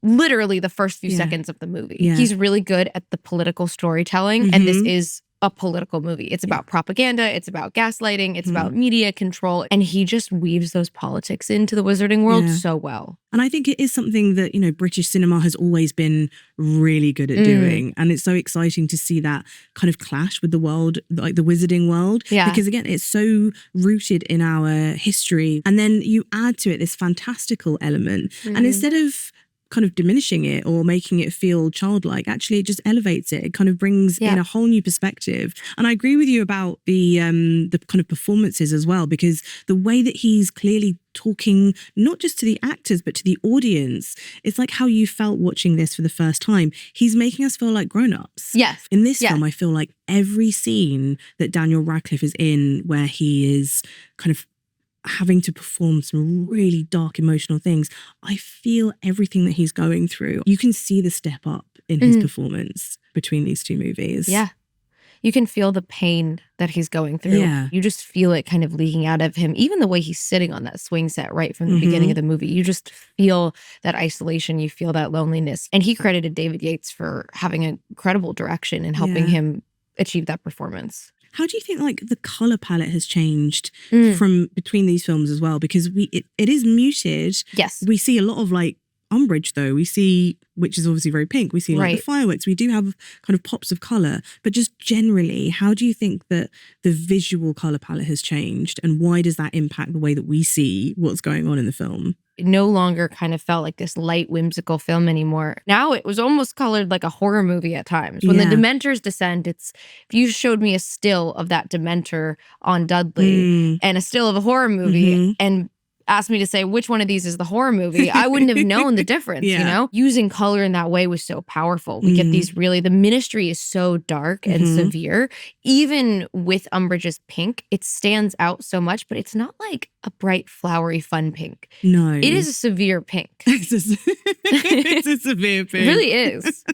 literally the first few seconds of the movie. Yeah. He's really good at the political storytelling, and this is a political movie. It's about propaganda, it's about gaslighting, it's about media control, and he just weaves those politics into the wizarding world so well. And I think it is something that, you know, British cinema has always been really good at doing. And it's so exciting to see that kind of clash with the world, like the wizarding world. Yeah. Because again, it's so rooted in our history. And then you add to it this fantastical element. And instead of kind of diminishing it or making it feel childlike. Actually, it just elevates it. It kind of brings in a whole new perspective. And I agree with you about the kind of performances as well, because the way that he's clearly talking not just to the actors but to the audience, it's like how you felt watching this for the first time. He's making us feel like grown-ups. Yes. In this film, I feel like every scene that Daniel Radcliffe is in where he is kind of having to perform some really dark emotional things, I feel everything that he's going through. You can see the step up in his performance between these two movies. Yeah. You can feel the pain that he's going through. Yeah. You just feel it kind of leaking out of him. Even the way he's sitting on that swing set right from the beginning of the movie, you just feel that isolation. You feel that loneliness. And he credited David Yates for having incredible direction and helping him achieve that performance. How do you think like the color palette has changed from between these films as well? Because it is muted. Yes. We see a lot of like Umbridge though. We see, which is obviously very pink. We see like the fireworks. We do have kind of pops of color. But just generally, how do you think that the visual color palette has changed? And why does that impact the way that we see what's going on in the film? It no longer kind of felt like this light, whimsical film anymore. Now it was almost colored like a horror movie at times. When the Dementors descend, if you showed me a still of that Dementor on Dudley and a still of a horror movie and asked me to say which one of these is the horror movie, I wouldn't have known the difference, you know? Using color in that way was so powerful. We get these really, the ministry is so dark and severe. Even with Umbridge's pink, it stands out so much, but it's not like a bright, flowery, fun pink. No. It is a severe pink. It's a severe pink. It really is.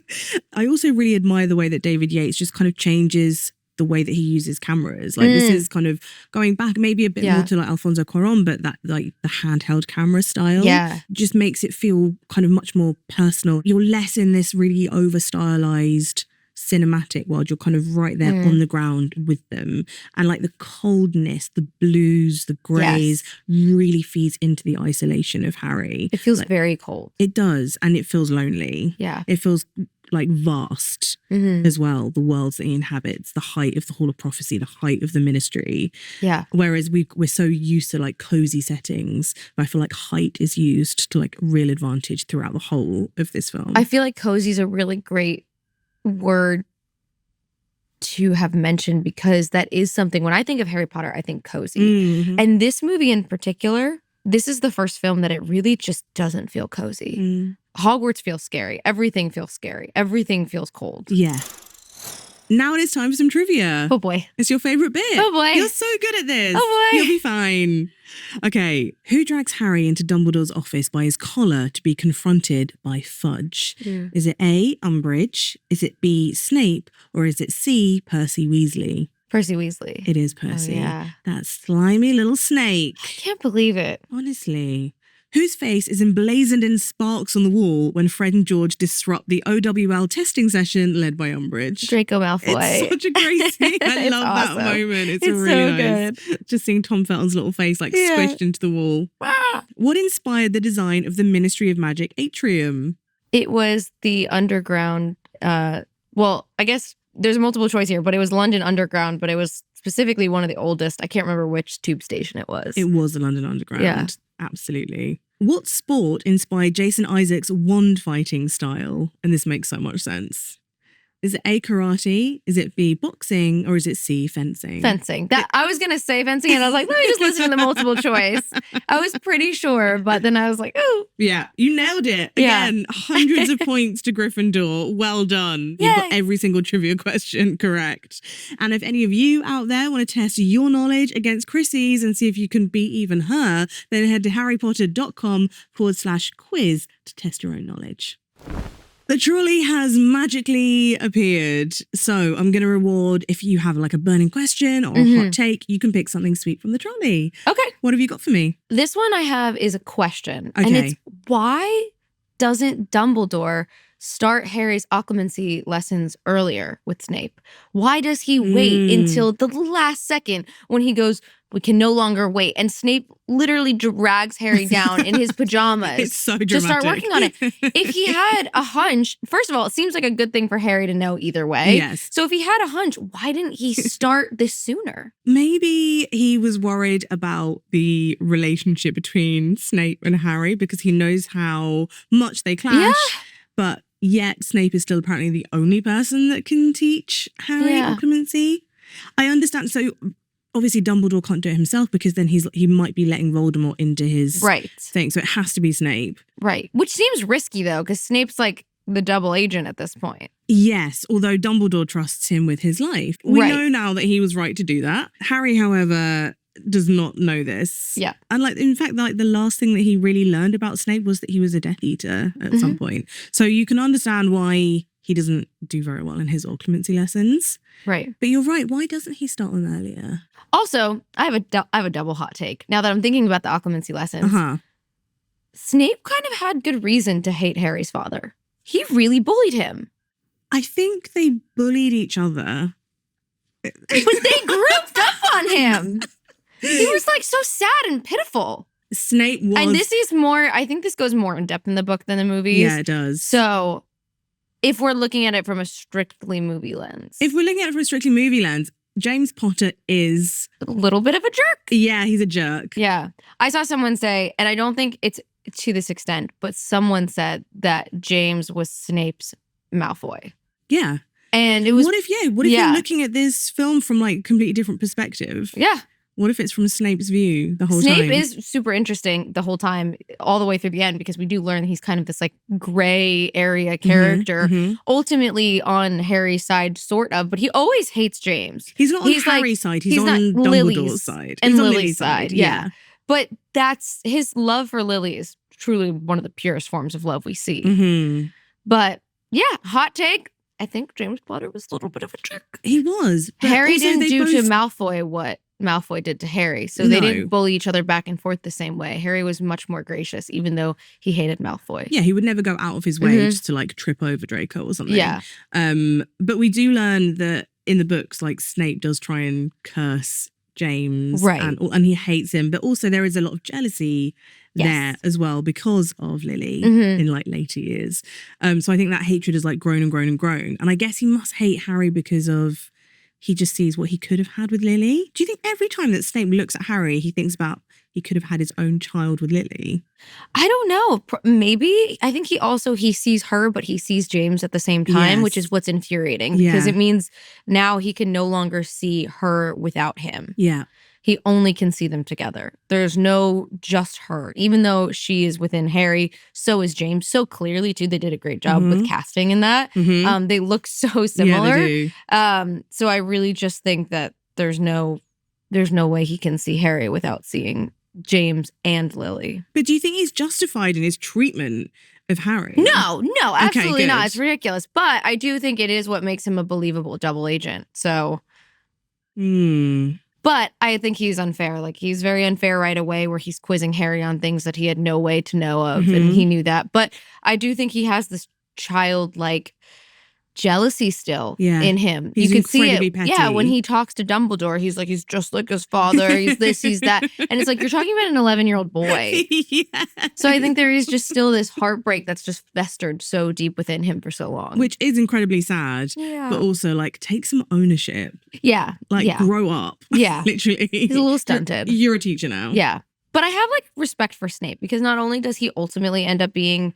I also really admire the way that David Yates just kind of changes the way that he uses cameras. Like this is kind of going back maybe a bit more to like Alfonso Cuarón, but that like the handheld camera style just makes it feel kind of much more personal. You're less in this really over stylized cinematic world. You're kind of right there on the ground with them. And like the coldness, the blues, the greys really feeds into the isolation of Harry. It feels like, very cold. It does. And it feels lonely. Yeah. It feels like vast as well, the worlds that he inhabits, the height of the Hall of Prophecy, the height of the ministry. Yeah. Whereas we're so used to like cozy settings, I feel like height is used to like real advantage throughout the whole of this film. I feel like cozy is a really great word to have mentioned because that is something, when I think of Harry Potter, I think cozy. And this movie in particular, this is the first film that it really just doesn't feel cozy. Hogwarts feels scary. Everything feels scary. Everything feels cold. Yeah. Now it is time for some trivia. Oh boy. It's your favorite bit. Oh boy. You're so good at this. Oh boy. You'll be fine. Okay. Who drags Harry into Dumbledore's office by his collar to be confronted by Fudge? Is it A, Umbridge? Is it B, Snape? Or is it C, Percy Weasley? Percy Weasley. It is Percy. Oh, yeah. That slimy little snake. I can't believe it. Honestly. Whose face is emblazoned in sparks on the wall when Fred and George disrupt the OWL testing session led by Umbridge? Draco Malfoy. It's such a great scene. I love awesome. that moment. It's It's really so nice. good. Just seeing Tom Felton's little face like squished into the wall. What inspired the design of the Ministry of Magic atrium? It was the underground, well, I guess there's a multiple choice here, but it was London Underground, but it was specifically one of the oldest. I can't remember which tube station it was. It was the London Underground. Yeah. Absolutely. What sport inspired Jason Isaacs' wand fighting style? And this makes so much sense. Is it A, karate? Is it B, boxing? Or is it C, fencing? Fencing. I was going to say fencing, and I was like, let me just listen to the multiple choice. I was pretty sure, but then I was like, oh. Yeah, you nailed it. Again, hundreds of points to Gryffindor. Well done. You've got every single trivia question correct. And if any of you out there want to test your knowledge against Chrissy's and see if you can beat even her, then head to harrypotter.com/quiz to test your own knowledge. The trolley has magically appeared. So I'm going to reward, if you have like a burning question or a hot take, you can pick something sweet from the trolley. Okay. What have you got for me? This one I have is a question. Okay. And it's, why doesn't Dumbledore start Harry's occlumency lessons earlier with Snape? Why does he wait until the last second when he goes, We can no longer wait. And Snape literally drags Harry down in his pajamas It's so dramatic. to start working on it. If he had a hunch, first of all, it seems like a good thing for Harry to know either way. Yes. So if he had a hunch, why didn't he start this sooner? Maybe he was worried about the relationship between Snape and Harry because he knows how much they clash. Yeah. But yet Snape is still apparently the only person that can teach Harry occlumency. I understand. So obviously Dumbledore can't do it himself because then he might be letting Voldemort into his thing. So it has to be Snape. Right. Which seems risky though, because Snape's like the double agent at this point. Yes, although Dumbledore trusts him with his life. We know now that he was right to do that. Harry, however, does not know this. Yeah. And in fact, the last thing that he really learned about Snape was that he was a Death Eater at some point. So you can understand why he doesn't do very well in his occlumency lessons. Right. But you're right. Why doesn't he start them earlier? Also, I have a double hot take. Now that I'm thinking about the occlumency lessons, Snape kind of had good reason to hate Harry's father. He really bullied him. I think they bullied each other. But they grouped up on him. He was like so sad and pitiful. Snape was... And this is more, I think this goes more in depth in the book than the movies. Yeah, it does. So if we're looking at it from a strictly movie lens. If we're looking at it from a strictly movie lens, James Potter is... a little bit of a jerk. Yeah, he's a jerk. Yeah. I saw someone say, and I don't think it's to this extent, but someone said that James was Snape's Malfoy. Yeah. And it was... What if you're looking at this film from completely different perspective? Yeah. What if it's from Snape's view the whole time? Snape is super interesting the whole time, all the way through the end, because we do learn he's kind of this gray area character, ultimately on Harry's side, sort of, but he always hates James. He's not on Harry's side, he's on Dumbledore's side. And Lily's side, yeah. But that's his love for Lily is truly one of the purest forms of love we see. But yeah, hot take. I think James Potter was a little bit of a jerk. He was. Harry didn't do to Malfoy what Malfoy did to Harry. So they didn't bully each other back and forth the same way. Harry was much more gracious, even though he hated Malfoy. Yeah, he would never go out of his way just to trip over Draco or something. Yeah. But we do learn that in the books, Snape does try and curse James. Right. And he hates him. But also there is a lot of jealousy there as well because of Lily in later years. So I think that hatred has grown and grown and grown. And I guess he must hate Harry because of he just sees what he could have had with Lily. Do you think every time that Snape looks at Harry, he thinks about he could have had his own child with Lily? I don't know. Maybe. I think he sees her, but he sees James at the same time, which is what's infuriating because it means now he can no longer see her without him. Yeah. He only can see them together. There's no just her. Even though she is within Harry, so is James. So clearly, too, they did a great job with casting in that. They look so similar. Yeah, they do. So I really just think that there's no way he can see Harry without seeing James and Lily. But do you think he's justified in his treatment of Harry? No, absolutely not. Good. It's ridiculous. But I do think it is what makes him a believable double agent. So... But I think he's unfair. He's very unfair right away where he's quizzing Harry on things that he had no way to know of. And he knew that. But I do think he has this childlike jealousy still in him. He's you can see it. petty. Yeah, when he talks to Dumbledore, he's just like his father. He's this, he's that. And it's you're talking about an 11-year-old boy. So I think there is just still this heartbreak that's just festered so deep within him for so long. Which is incredibly sad. Yeah. But also take some ownership. Yeah. Grow up. Yeah. Literally. He's a little stunted. You're a teacher now. Yeah. But I have respect for Snape because not only does he ultimately end up being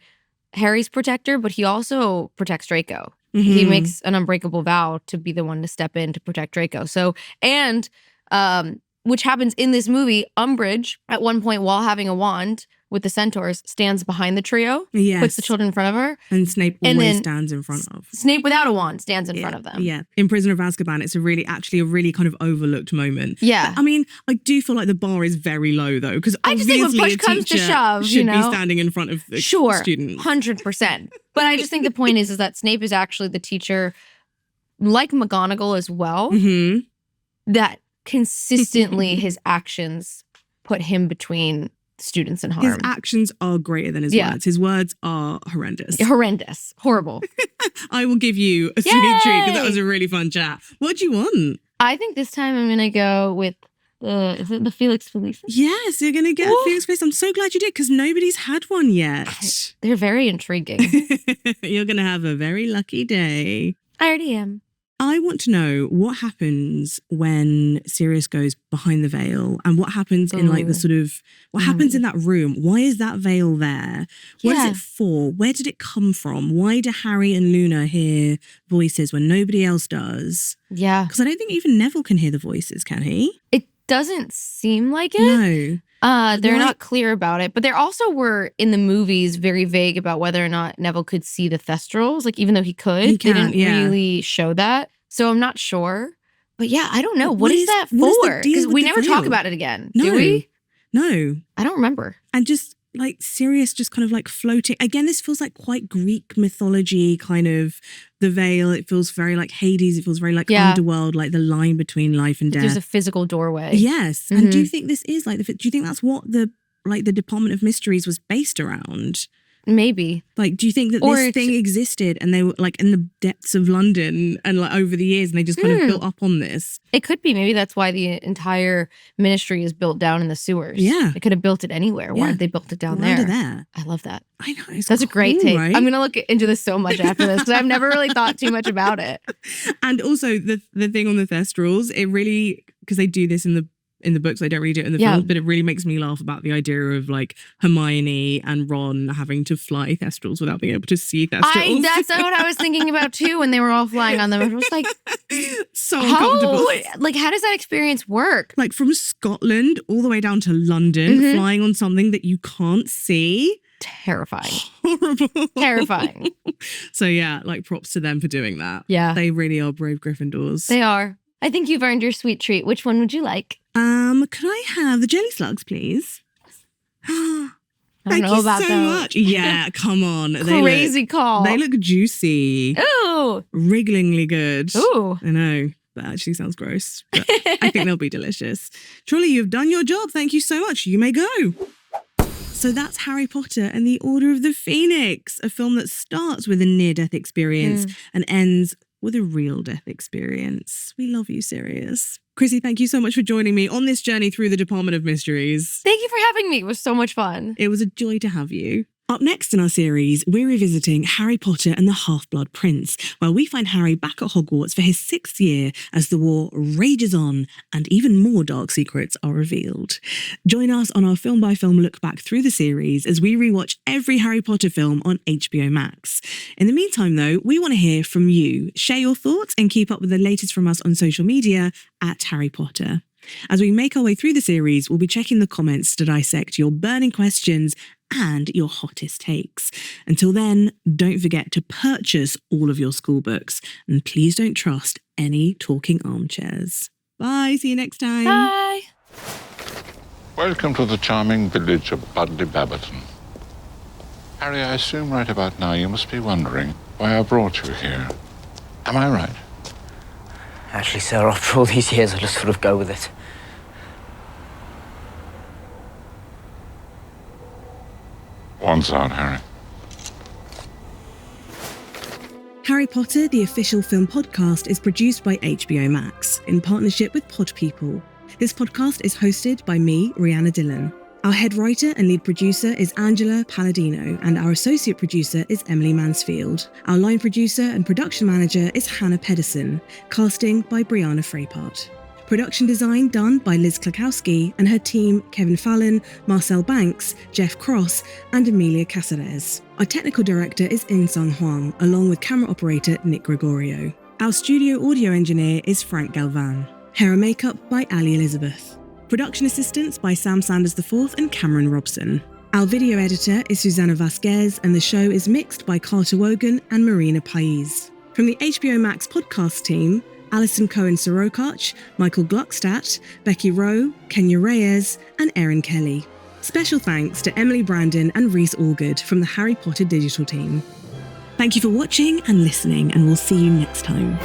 Harry's protector, but he also protects Draco. He makes an unbreakable vow to be the one to step in to protect Draco. So, and which happens in this movie, Umbridge, at one point while having a wand with the centaurs, stands behind the trio, puts the children in front of her. And Snape always stands in front of. Snape without a wand stands in front of them. Yeah. In Prisoner of Azkaban, it's a really kind of overlooked moment. Yeah. But, I mean, I do feel like the bar is very low, though, because I just think when push comes to shove, should be standing in front of the students. 100%. But I just think the point is that Snape is actually the teacher, like McGonagall as well, that consistently his actions put him between students and harm. His actions are greater than his words. His words are horrendous. Horrendous. Horrible. I will give you a sweet treat because that was a really fun chat. What do you want? I think this time I'm going to go with Is it the Felix Felicis? Yes, you're going to get a Felix Felicis. I'm so glad you did because nobody's had one yet. They're very intriguing. You're going to have a very lucky day. I already am. I want to know what happens when Sirius goes behind the veil and what happens in like the sort of, what happens in that room? Why is that veil there? What is it for? Where did it come from? Why do Harry and Luna hear voices when nobody else does? Yeah. Because I don't think even Neville can hear the voices, can he? It doesn't seem like it. No. They're not clear about it, but there also were in the movies very vague about whether or not Neville could see the Thestrals. Like even though he could, they didn't really show that. So I'm not sure. But yeah, I don't know. What is that for? Because we never talk about it again. No. Do we? No. I don't remember. And just like Sirius just kind of like floating. Again, this feels like quite Greek mythology kind of the veil. It feels very like Hades. It feels very like underworld, like the line between life and death. There's a physical doorway. Yes. And do you think this is like, do you think that's what the Department of Mysteries was based around? Maybe. Like, do you think that this thing existed and they were like in the depths of London and like over the years and they just kind of built up on this? It could be. Maybe that's why the entire ministry is built down in the sewers. Yeah. They could have built it anywhere. Why did they built it down Under there? there. I love that. I know. That's a great take. Right? I'm going to look into this so much after this because I've never really thought too much about it. And also the thing on the Thestrals, it really, because they do this in the books, I don't really do it in the films, but it really makes me laugh about the idea of like Hermione and Ron having to fly Thestrals without being able to see Thestrals. That's what I was thinking about too when they were all flying on them. I was like, so uncomfortable. Like, how does that experience work? Like from Scotland all the way down to London, flying on something that you can't see. Terrifying. Horrible. Terrifying. So yeah, like props to them for doing that. Yeah. They really are brave Gryffindors. They are. I think you've earned your sweet treat. Which one would you like? Could I have the jelly slugs, please? I don't know about so those. much. Yeah, come on. Crazy call. They look juicy. Ooh. Wrigglingly good. Ooh. I know. That actually sounds gross. But I think they'll be delicious. Trolley, you've done your job. Thank you so much. You may go. So that's Harry Potter and the Order of the Phoenix, a film that starts with a near-death experience and ends with a real death experience. We love you, Sirius. Chrissy, thank you so much for joining me on this journey through the Department of Mysteries. Thank you for having me. It was so much fun. It was a joy to have you. Up next in our series, we're revisiting Harry Potter and the Half-Blood Prince, where we find Harry back at Hogwarts for his 6th year as the war rages on and even more dark secrets are revealed. Join us on our film-by-film look back through the series as we rewatch every Harry Potter film on HBO Max. In the meantime, though, we want to hear from you. Share your thoughts and keep up with the latest from us on social media at Harry Potter. As we make our way through the series, we'll be checking the comments to dissect your burning questions and your hottest takes. Until then, don't forget to purchase all of your school books and please don't trust any talking armchairs. Bye, see you next time. Bye. Welcome to the charming village of Budley Babberton. Harry, I assume right about now you must be wondering why I brought you here. Am I right? Actually, sir, after all these years, I just sort of go with it. One's out, Harry. Harry Potter, the official film podcast, is produced by HBO Max in partnership with Pod People. This podcast is hosted by me, Rhianna Dhillon. Our head writer and lead producer is Angela Palladino, and our associate producer is Emily Mansfield. Our line producer and production manager is Hannah Pedersen, casting by Brianna Frapart. Production design done by Liz Klakowski and her team Kevin Fallon, Marcel Banks, Jeff Cross, and Amelia Caceres. Our technical director is In-Sung Huang, along with camera operator Nick Gregorio. Our studio audio engineer is Frank Galvan. Hair and makeup by Ali Elizabeth. Production assistants by Sam Sanders IV and Cameron Robson. Our video editor is Susanna Vasquez, and the show is mixed by Carter Wogan and Marina Pais. From the HBO Max podcast team, Alison Cohen-Sorokach, Michael Gluckstadt, Becky Rowe, Kenya Reyes, and Erin Kelly. Special thanks to Emily Brandon and Reese Allgood from the Harry Potter digital team. Thank you for watching and listening, and we'll see you next time.